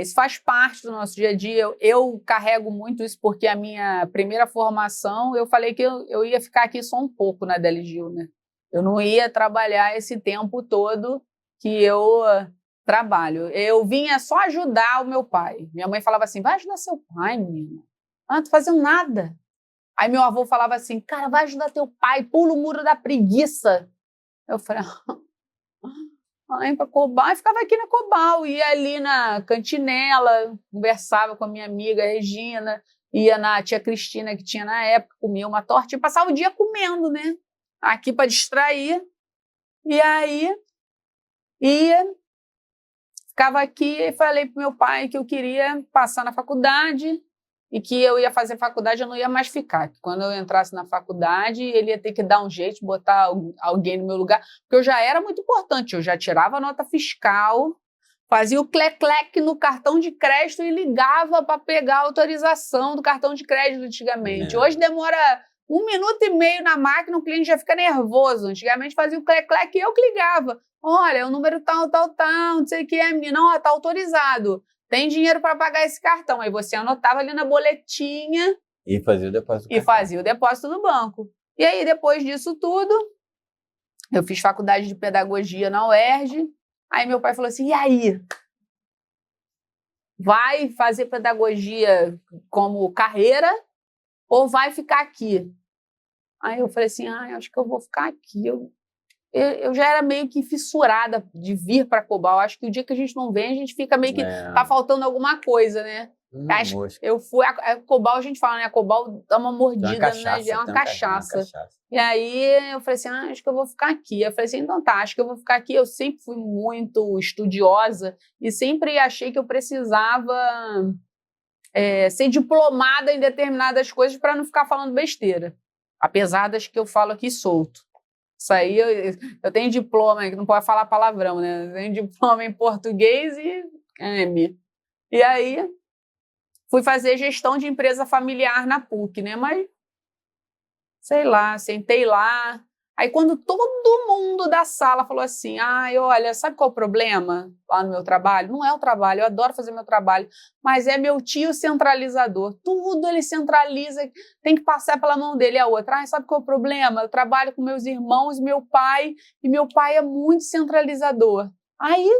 isso faz parte do nosso dia a dia. Eu carrego muito isso porque a minha primeira formação, eu falei que eu ia ficar aqui só um pouco na Adele Gil, né? Eu não ia trabalhar esse tempo todo que eu trabalho. Eu vinha só ajudar o meu pai. Minha mãe falava assim, vai ajudar seu pai, menina. Não tô fazendo nada. Aí meu avô falava assim, cara, vai ajudar teu pai, pula o muro da preguiça. Eu falei, para Cobal. E ficava aqui na Cobal, ia ali na Cantinela, conversava com a minha amiga Regina, ia na tia Cristina, que tinha na época, comia uma torta e passava o dia comendo, né? Aqui para distrair, e aí ficava aqui e falei para o meu pai que eu queria passar na faculdade e que eu ia fazer faculdade, eu não ia mais ficar, que quando eu entrasse na faculdade ele ia ter que dar um jeito, botar alguém no meu lugar, porque eu já era muito importante, eu já tirava a nota fiscal, fazia o clec-clec no cartão de crédito e ligava para pegar a autorização do cartão de crédito antigamente. Hoje demora 1 minuto e meio na máquina, o cliente já fica nervoso. Antigamente fazia o clec-clec e eu que ligava. Olha, o número tal, não sei o que é, menina, ó, tá autorizado. Tem dinheiro para pagar esse cartão. Aí você anotava ali na boletinha. E fazia o depósito. Do banco. E aí, depois disso tudo, eu fiz faculdade de pedagogia na UERJ. Aí meu pai falou assim, e aí? Vai fazer pedagogia como carreira ou vai ficar aqui? Aí eu falei assim, acho que eu vou ficar aqui. Eu já era meio que fissurada de vir para Cobal. Acho que o dia que a gente não vem, a gente fica meio que tá faltando alguma coisa, né? Eu fui a Cobal, a gente fala, né? A Cobal dá uma mordida, né? É uma cachaça. E aí eu falei assim, acho que eu vou ficar aqui. Eu falei assim, então tá, acho que eu vou ficar aqui. Eu sempre fui muito estudiosa e sempre achei que eu precisava ser diplomada em determinadas coisas para não ficar falando besteira. Apesar das que eu falo aqui solto. Isso aí, eu tenho diploma, que não pode falar palavrão, né? Eu tenho diploma em português e M. E aí, fui fazer gestão de empresa familiar na PUC, né? Mas, sei lá, sentei lá. Aí, quando todo mundo da sala falou assim, olha, sabe qual é o problema lá no meu trabalho? Não é o trabalho, eu adoro fazer meu trabalho, mas é meu tio centralizador. Tudo ele centraliza, tem que passar pela mão dele a outra. Sabe qual é o problema? Eu trabalho com meus irmãos, meu pai, e meu pai é muito centralizador. Aí,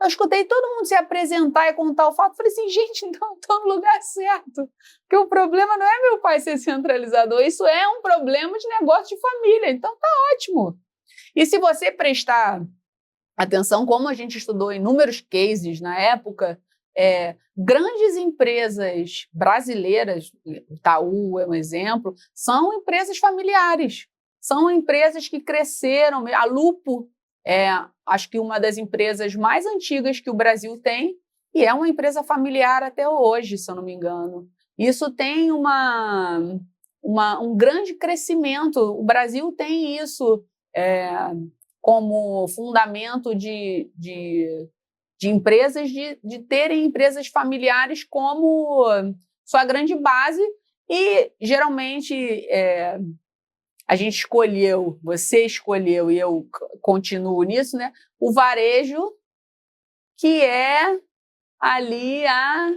eu escutei todo mundo se apresentar e contar o fato. Falei assim, gente, então estou no lugar certo. Porque o problema não é meu pai ser centralizador, isso é um problema de negócio de família. Então tá ótimo. E se você prestar atenção, como a gente estudou inúmeros cases na época, Grandes empresas brasileiras, Itaú é um exemplo, são empresas familiares, são empresas que cresceram. A Lupo acho que uma das empresas mais antigas que o Brasil tem, e é uma empresa familiar até hoje, se eu não me engano. Isso tem um grande crescimento. O Brasil tem isso como fundamento de empresas, de terem empresas familiares como sua grande base, e geralmente a gente escolheu, você escolheu, e eu continuo nisso, né? O varejo, que é ali a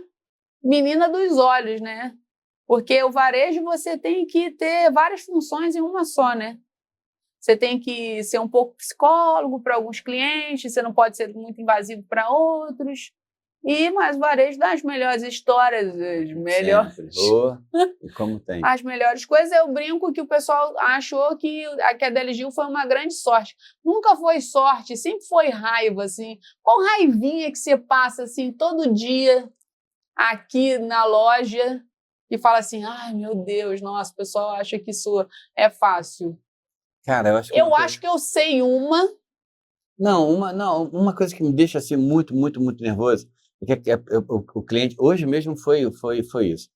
menina dos olhos, né? Porque o varejo você tem que ter várias funções em uma só, né? Você tem que ser um pouco psicólogo para alguns clientes, você não pode ser muito invasivo para outros. Mas o varejo dá as melhores histórias, as melhores... E como tem. As melhores coisas. Eu brinco que o pessoal achou que a Adele Gil foi uma grande sorte. Nunca foi sorte, sempre foi raiva, assim. Qual raivinha que você passa, assim, todo dia aqui na loja e fala assim, ai, meu Deus, nossa, o pessoal acha que isso é fácil. Cara, eu acho que eu sei uma. Uma coisa que me deixa assim muito, muito, muito nervoso é que o cliente, hoje mesmo foi isso.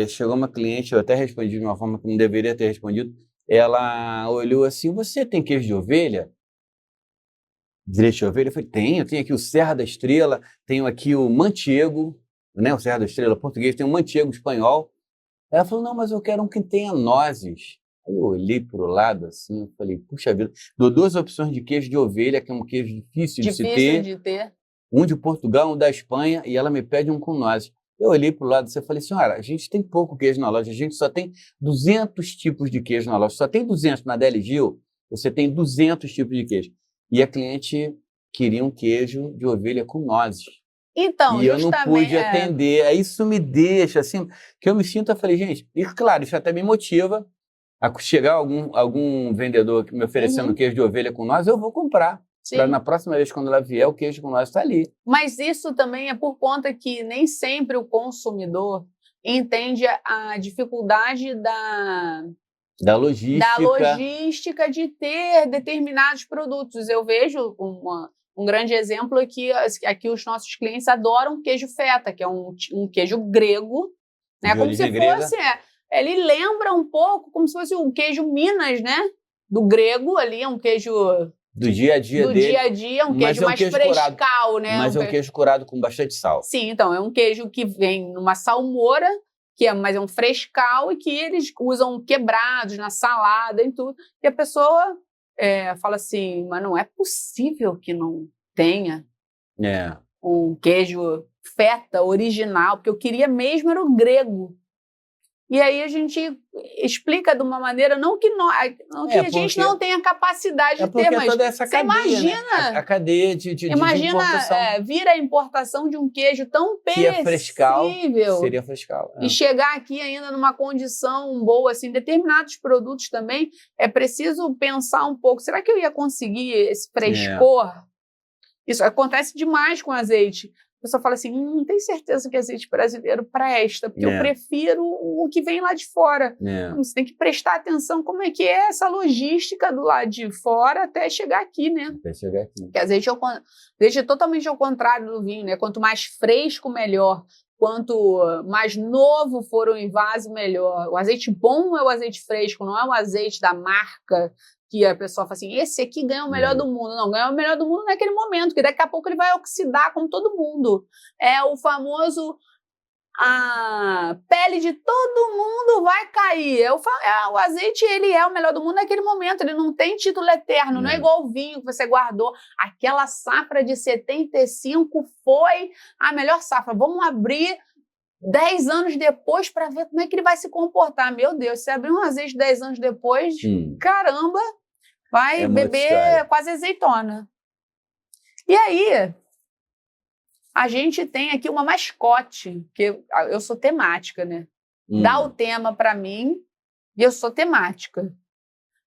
Chegou uma cliente, eu até respondi de uma forma que não deveria ter respondido. Ela olhou assim: você tem queijo de ovelha? Direito de ovelha? Eu falei: tenho aqui o Serra da Estrela, tenho aqui o Manchego, né? O Serra da Estrela português, tem o Manchego espanhol. Ela falou: não, mas eu quero um que tenha nozes. Aí eu olhei para o lado assim, eu falei: puxa vida, dou 2 opções de queijo de ovelha, que é um queijo difícil de se ter. Um de Portugal, um da Espanha, e ela me pede um com nozes. Eu olhei para o lado e falei: senhora, a gente tem pouco queijo na loja, a gente só tem 200 tipos de queijo na loja, só tem 200 na Adele Gil, você tem 200 tipos de queijo. E a cliente queria um queijo de ovelha com nozes. Então, e eu não pude atender. Aí isso me deixa assim, que eu me sinto, eu falei, gente, e claro, isso até me motiva a chegar algum vendedor me oferecendo queijo de ovelha com nozes, eu vou comprar. Para na próxima vez, quando ela vier, o queijo com nozes está ali. Mas isso também é por conta que nem sempre o consumidor entende a dificuldade da logística de ter determinados produtos. Eu vejo um grande exemplo aqui os nossos clientes adoram queijo feta, que é um queijo grego, né? Como se fosse... ele lembra um pouco como se fosse um queijo Minas, né? Do grego ali, é um queijo... do dia a dia dele. Do dia a dia, um queijo mais frescal, né? Mas é um queijo curado com bastante sal. Sim, então, é um queijo que vem numa salmoura, mas é um frescal, e que eles usam quebrados na salada e tudo. E a pessoa fala assim, mas não é possível que não tenha um queijo feta original, porque eu queria mesmo era o grego. E aí a gente explica de uma maneira, não que a gente não tenha capacidade de ter, mas toda essa você cadeia, imagina, né? A cadeia de importação. Vir a importação de um queijo tão perecível, seria frescal. E chegar aqui ainda numa condição boa, assim, determinados produtos também, é preciso pensar um pouco, será que eu ia conseguir esse frescor? Isso acontece demais com azeite. A pessoa fala assim, não tenho certeza que azeite brasileiro presta, porque eu prefiro o que vem lá de fora. Você tem que prestar atenção como é que é essa logística do lado de fora até chegar aqui, né? Porque azeite é totalmente ao contrário do vinho, né? Quanto mais fresco, melhor. Quanto mais novo for o invase, melhor. O azeite bom é o azeite fresco, não é o azeite da marca que a pessoa fala assim, esse aqui ganha o melhor do mundo. Não, ganha o melhor do mundo naquele momento, que daqui a pouco ele vai oxidar como todo mundo. É o famoso, a pele de todo mundo vai cair. O azeite, ele é o melhor do mundo naquele momento, ele não tem título eterno, não é igual o vinho que você guardou. Aquela safra de 75 foi a melhor safra. Vamos abrir 10 anos depois para ver como é que ele vai se comportar. Meu Deus, se abrir um azeite 10 anos depois, caramba, vai beber quase azeitona. E aí, a gente tem aqui uma mascote, que eu sou temática, né? Dá o tema para mim e eu sou temática.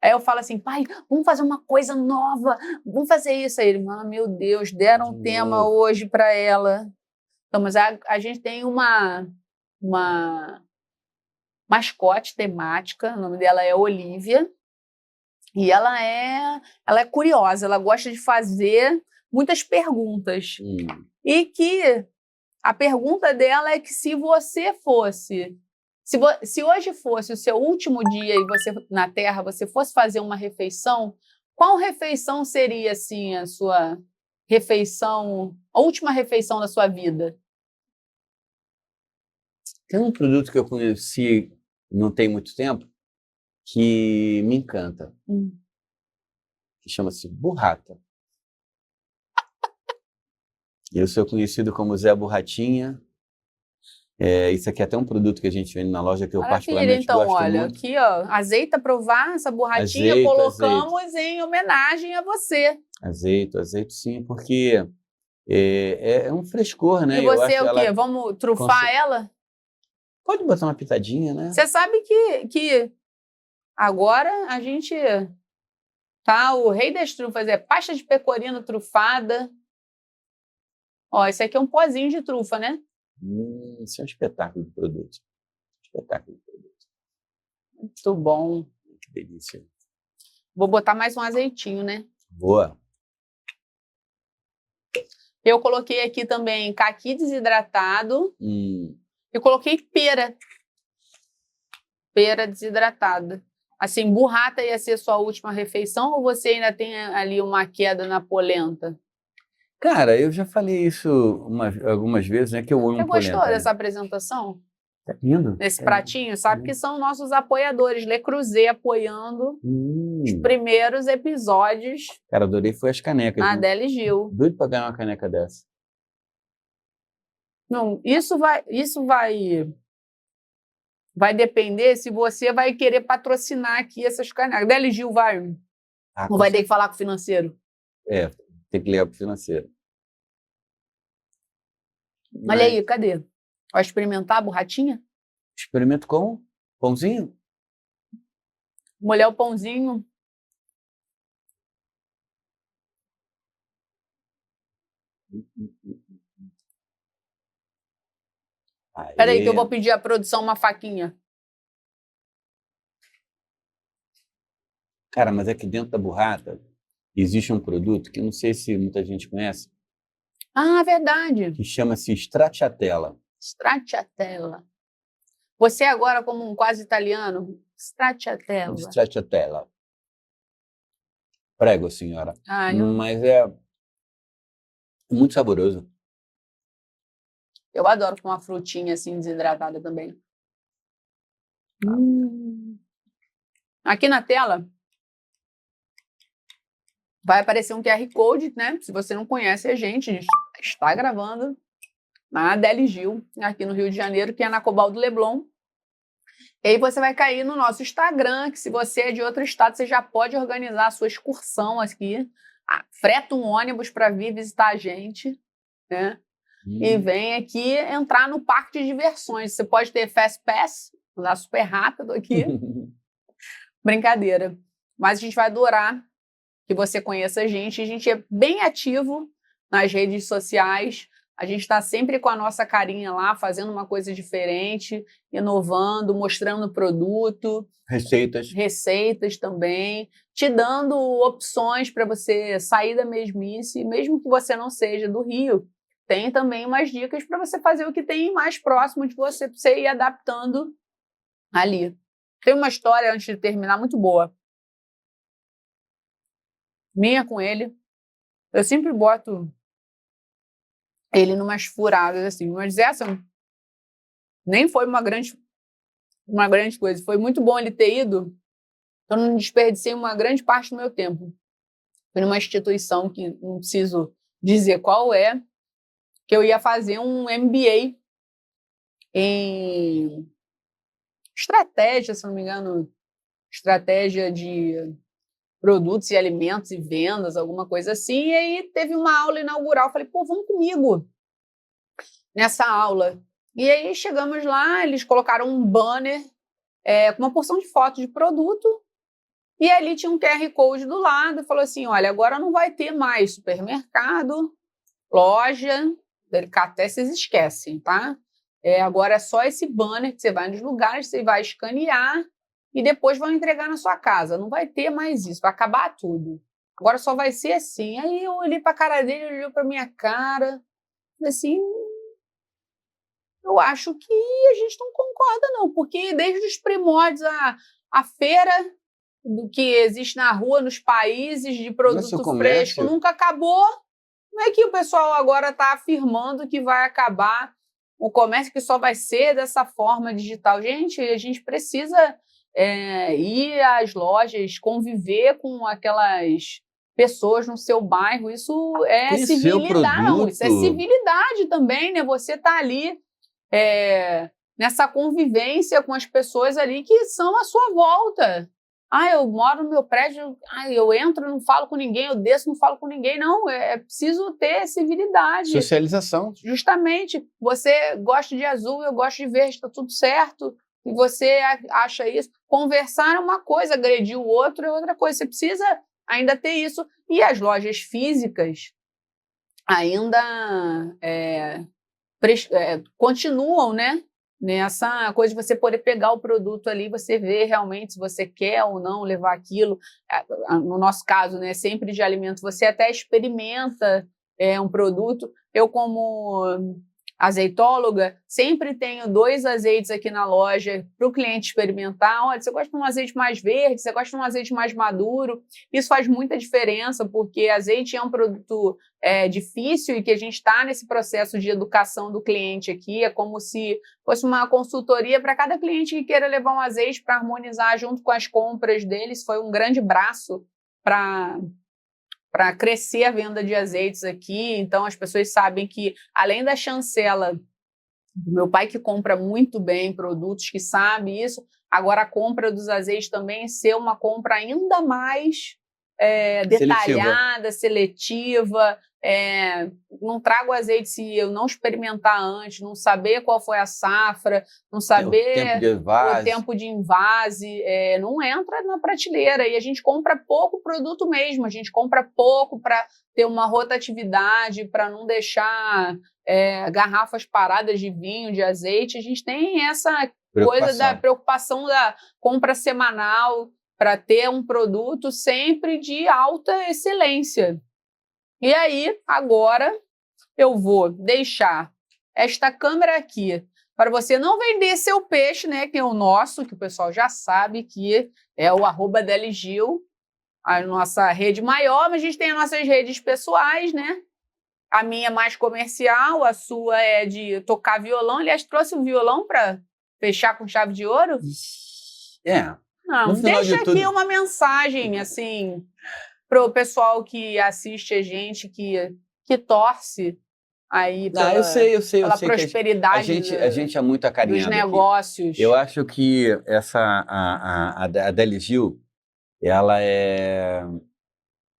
Aí eu falo assim, pai, vamos fazer uma coisa nova, vamos fazer isso. Aí ele, meu Deus, deram um tema hoje para ela. Então, mas a gente tem uma mascote temática, o nome dela é Olivia, e ela é curiosa, ela gosta de fazer muitas perguntas. E que a pergunta dela é que se você fosse, se hoje fosse o seu último dia e você na Terra, você fosse fazer uma refeição, qual refeição seria assim a sua refeição, a última refeição da sua vida? Tem um produto que eu conheci não tem muito tempo que me encanta, que chama-se burrata. Eu sou conhecido como Zé Burratinha. Isso aqui é até um produto que a gente vende na loja que eu particularmente então, gosto olha, muito. Aqui, ó, azeita provar essa borratinha, colocamos em homenagem a você. Azeito sim, porque é um frescor, né? E você o quê? Vamos trufar ela? Pode botar uma pitadinha, né? Você sabe que agora a gente tá, o rei das trufas é pasta de pecorino trufada. Ó, esse aqui é um pozinho de trufa, né? Isso é um espetáculo de produto. Espetáculo de produto. Muito bom. Que delícia. Vou botar mais um azeitinho, né? Boa. Eu coloquei aqui também caqui desidratado. E coloquei pera. Pera desidratada. Assim, burrata ia ser sua última refeição ou você ainda tem ali uma queda na polenta? Cara, eu já falei isso algumas vezes, né? Que eu amo polenta. Você gostou dessa apresentação? Tá lindo. Desse pratinho? Sabe que são nossos apoiadores. Le Creuset apoiando os primeiros episódios. Cara, adorei. Foi as canecas. A Adele Gil. Doido pra ganhar uma caneca dessa. Não, isso vai depender se você vai querer patrocinar aqui essas canecas. Adele Gil vai. Ou vai ter que falar com o financeiro? Tem que ligar pro financeiro. Olha aí, cadê? Vai experimentar a borratinha? Experimento com pãozinho? Molhar o pãozinho. Espera aí que eu vou pedir à produção uma faquinha. Cara, mas aqui dentro da burrata existe um produto que não sei se muita gente conhece. Ah, verdade. Que chama-se stracciatella. Stracciatella. Você agora, como um quase italiano, stracciatella. Stracciatella. Prego, senhora. Eu... Mas é muito saboroso. Eu adoro com uma frutinha assim desidratada também. Aqui na tela vai aparecer um QR Code, né? Se você não conhece a gente está gravando na Adele Gil, aqui no Rio de Janeiro, que é na Cobaldo Leblon. E aí você vai cair no nosso Instagram, que se você é de outro estado, você já pode organizar a sua excursão aqui. Freta um ônibus para vir visitar a gente, né? E vem aqui entrar no parque de diversões. Você pode ter Fast Pass, andar super rápido aqui. Brincadeira. Mas a gente vai adorar que você conheça a gente. A gente é bem ativo nas redes sociais. A gente está sempre com a nossa carinha lá, fazendo uma coisa diferente, inovando, mostrando produto. Receitas também. Te dando opções para você sair da mesmice, mesmo que você não seja do Rio. Tem também umas dicas para você fazer o que tem mais próximo de você, para você ir adaptando ali. Tem uma história, antes de terminar, muito boa. Minha com ele. Eu sempre boto ele numas furadas, assim. Mas essa nem foi uma grande coisa. Foi muito bom ele ter ido. Eu não desperdicei uma grande parte do meu tempo. Foi numa instituição que não preciso dizer qual é, que eu ia fazer um MBA em estratégia, se não me engano, estratégia de produtos e alimentos e vendas, alguma coisa assim. E aí teve uma aula inaugural. Eu falei, pô, vamos comigo nessa aula. E aí chegamos lá, eles colocaram um banner com uma porção de fotos de produto e ali tinha um QR Code do lado e falou assim, olha, agora não vai ter mais supermercado, loja, Delicatessen esquecem, tá? Agora é só esse banner que você vai nos lugares, você vai escanear e depois vão entregar na sua casa. Não vai ter mais isso, vai acabar tudo. Agora só vai ser assim. Aí eu olhei para a cara dele, ele olhou para minha cara, assim, eu acho que a gente não concorda não, porque desde os primórdios a feira do que existe na rua, nos países de produto fresco, nunca acabou. Não é que o pessoal agora está afirmando que vai acabar o comércio, que só vai ser dessa forma digital. Gente, a gente precisa ir às lojas, conviver com aquelas pessoas no seu bairro. Isso é civilidade. Não, isso é civilidade também, né? Você está ali nessa convivência com as pessoas ali que são à sua volta. Eu moro no meu prédio, eu entro, não falo com ninguém, eu desço, não falo com ninguém. Não, é preciso ter civilidade. Socialização. Justamente, você gosta de azul, eu gosto de verde, está tudo certo, e você acha isso. Conversar é uma coisa, agredir o outro é outra coisa. Você precisa ainda ter isso. E as lojas físicas ainda continuam, né? Nessa coisa de você poder pegar o produto ali, você ver realmente se você quer ou não levar aquilo. No nosso caso, né, sempre de alimento, você até experimenta um produto. Eu, como azeitóloga, sempre tenho 2 azeites aqui na loja para o cliente experimentar. Olha, você gosta de um azeite mais verde, você gosta de um azeite mais maduro? Isso faz muita diferença, porque azeite é um produto difícil e que a gente está nesse processo de educação do cliente aqui. É como se fosse uma consultoria para cada cliente que queira levar um azeite para harmonizar junto com as compras deles. Foi um grande braço para crescer a venda de azeites aqui. Então, as pessoas sabem que, além da chancela do meu pai, que compra muito bem produtos, que sabe isso, agora a compra dos azeites também ser uma compra ainda mais detalhada, seletiva. Não trago azeite se eu não experimentar antes, não saber qual foi a safra, não saber o tempo de invase, não entra na prateleira. E a gente compra pouco produto mesmo, a gente compra pouco para ter uma rotatividade, para não deixar garrafas paradas de vinho, de azeite. A gente tem essa coisa da preocupação da compra semanal para ter um produto sempre de alta excelência. E aí, agora, eu vou deixar esta câmera aqui para você não vender seu peixe, né, que é o nosso, que o pessoal já sabe que é o @DeliGil, a nossa rede maior, mas a gente tem as nossas redes pessoais, né? A minha é mais comercial, a sua é de tocar violão. Aliás, trouxe um violão para fechar com chave de ouro? Não, deixa aqui uma mensagem, assim, para o pessoal que assiste a gente, que torce aí pela, eu sei pela prosperidade a gente é muito acarinhado dos negócios. Aqui. Eu acho que a DeliGil, ela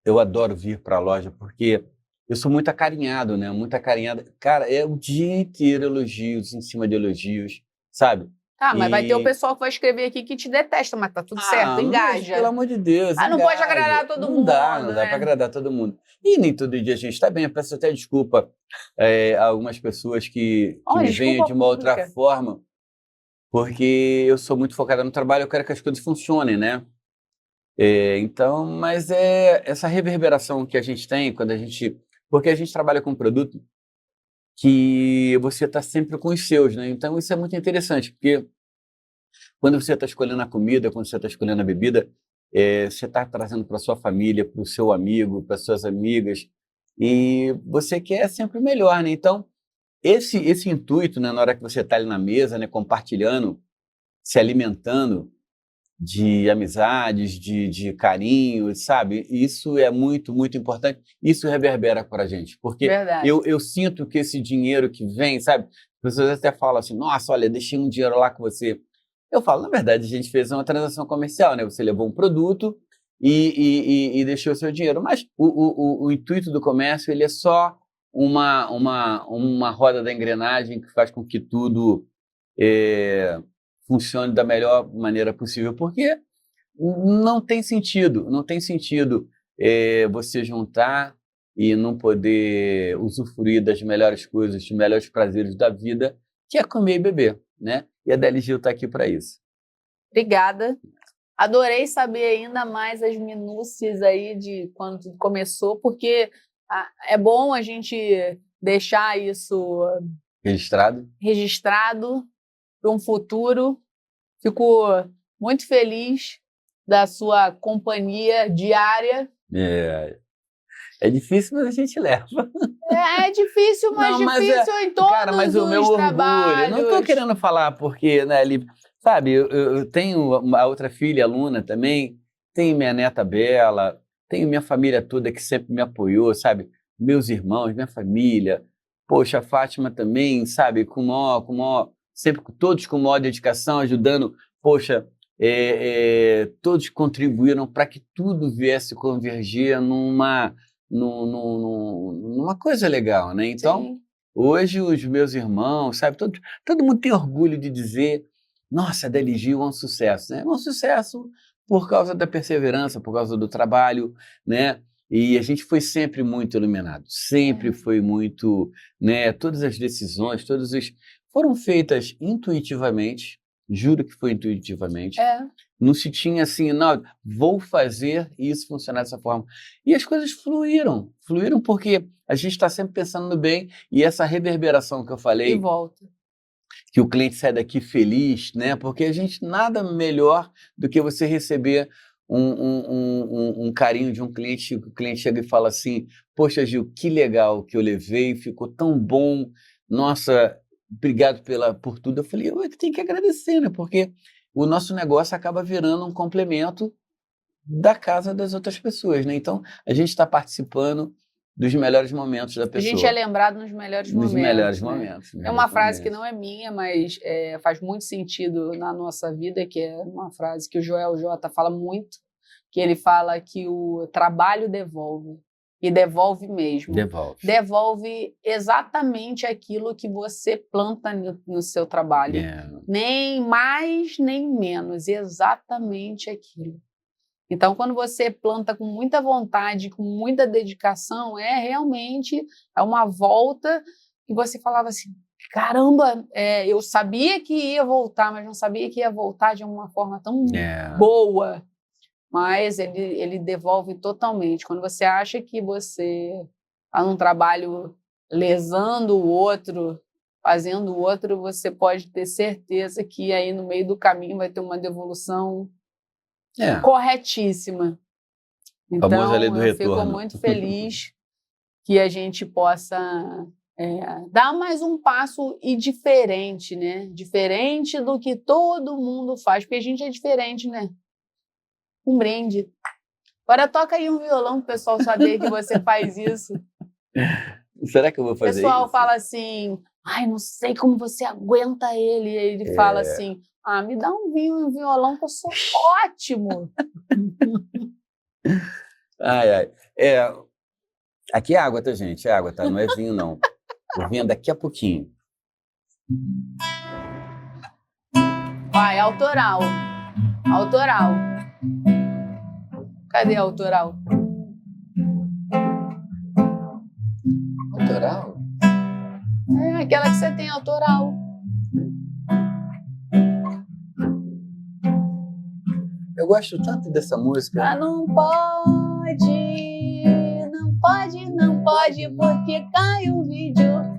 eu adoro vir para a loja, porque eu sou muito acarinhado, né? Muito acarinhado. Cara, é o dia inteiro elogios em cima de elogios, sabe? Mas vai ter o pessoal que vai escrever aqui que te detesta, mas tá tudo certo, engaja. Pelo amor de Deus, não pode agradar todo mundo. Não dá para agradar todo mundo. E nem todo dia a gente está bem. Eu peço até desculpa a algumas pessoas que me veem de uma outra forma, porque eu sou muito focada no trabalho, eu quero que as coisas funcionem, né? Então, mas essa reverberação que a gente tem porque a gente trabalha com um produto que você está sempre com os seus, né? Então isso é muito interessante, porque quando você está escolhendo a comida, quando você está escolhendo a bebida, você está trazendo para sua família, para o seu amigo, para suas amigas, e você quer sempre o melhor, né? Então esse intuito, né, na hora que você está ali na mesa, né, compartilhando, se alimentando de amizades, de carinho, sabe? Isso é muito, muito importante. Isso reverbera para a gente, porque eu sinto que esse dinheiro que vem, sabe? As pessoas até falam assim, nossa, olha, deixei um dinheiro lá com você. Eu falo, na verdade, a gente fez uma transação comercial, né? Você levou um produto e deixou o seu dinheiro. Mas o intuito do comércio, ele é só uma roda da engrenagem que faz com que tudo funcione da melhor maneira possível, porque não tem sentido você juntar e não poder usufruir das melhores coisas, dos melhores prazeres da vida, que é comer e beber, né? E a DL Gil está aqui para isso. Obrigada. Adorei saber ainda mais as minúcias aí de quando tudo começou, porque é bom a gente deixar isso registrado para um futuro. Fico muito feliz da sua companhia diária. É difícil, mas a gente leva. É difícil, mas difícil em todos mas o meu os orgulho, trabalhos. não estou querendo falar porque, né, sabe, eu tenho uma outra filha, aluna também, tenho minha neta Bela, tenho minha família toda que sempre me apoiou, sabe, meus irmãos, minha família, poxa, a Fátima também, sabe, sempre todos com maior dedicação, ajudando, poxa, todos contribuíram para que tudo viesse convergir numa coisa legal, né? Então, sim, hoje os meus irmãos, sabe, todo mundo tem orgulho de dizer, nossa, a DL Gil é um sucesso, né? É um sucesso por causa da perseverança, por causa do trabalho, né? E a gente foi sempre muito iluminado, sempre foi muito, né? Todas as decisões, foram feitas intuitivamente, juro que foi intuitivamente. Não se tinha assim, não, vou fazer isso funcionar dessa forma. E as coisas fluíram porque a gente está sempre pensando no bem e essa reverberação que eu falei. E volta. Que o cliente sai daqui feliz, né? Porque a gente, nada melhor do que você receber um carinho de um cliente, que o cliente chega e fala assim, poxa, Gil, que legal que eu levei, ficou tão bom, nossa, obrigado por tudo. Eu falei, eu tenho que agradecer, né? Porque o nosso negócio acaba virando um complemento da casa das outras pessoas, né? Então, a gente está participando dos melhores momentos da pessoa. A gente é lembrado nos melhores momentos. Nos melhores né? momentos. É uma frase que não é minha, mas faz muito sentido na nossa vida, que é uma frase que o Joel J fala muito, que ele fala que o trabalho devolve. E devolve mesmo. Devolve exatamente aquilo que você planta no seu trabalho. Nem mais, nem menos. Exatamente aquilo. Então, quando você planta com muita vontade, com muita dedicação, realmente uma volta que você falava assim, caramba, eu sabia que ia voltar, mas não sabia que ia voltar de uma forma tão boa. Mas ele devolve totalmente. Quando você acha que você está num trabalho lesando o outro, fazendo o outro, você pode ter certeza que aí no meio do caminho vai ter uma devolução corretíssima. Então, eu fico muito feliz que a gente possa dar mais um passo e diferente, né? Diferente do que todo mundo faz, porque a gente é diferente, né? Um brinde. Agora toca aí um violão para o pessoal saber que você faz isso. Será que eu vou fazer isso? O pessoal fala assim, ai, não sei como você aguenta ele. E ele fala assim, me dá um violão que eu sou ótimo. Aqui é água, tá, gente? É água, tá? Não é vinho, não. O vinho é daqui a pouquinho. Vai, autoral. Cadê a autoral? Autoral? Aquela que você tem autoral. Eu gosto tanto dessa música. Não pode, porque cai o vídeo.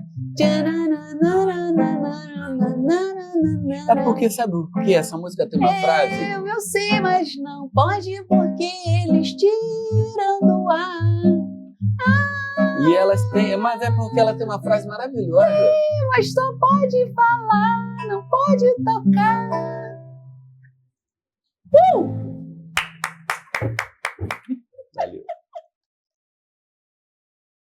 É porque, sabe o que? Essa música tem uma frase. Eu sei, mas não pode porque eles tiram do ar. E elas têm, mas é porque ela tem uma frase maravilhosa. Mas só pode falar, não pode tocar.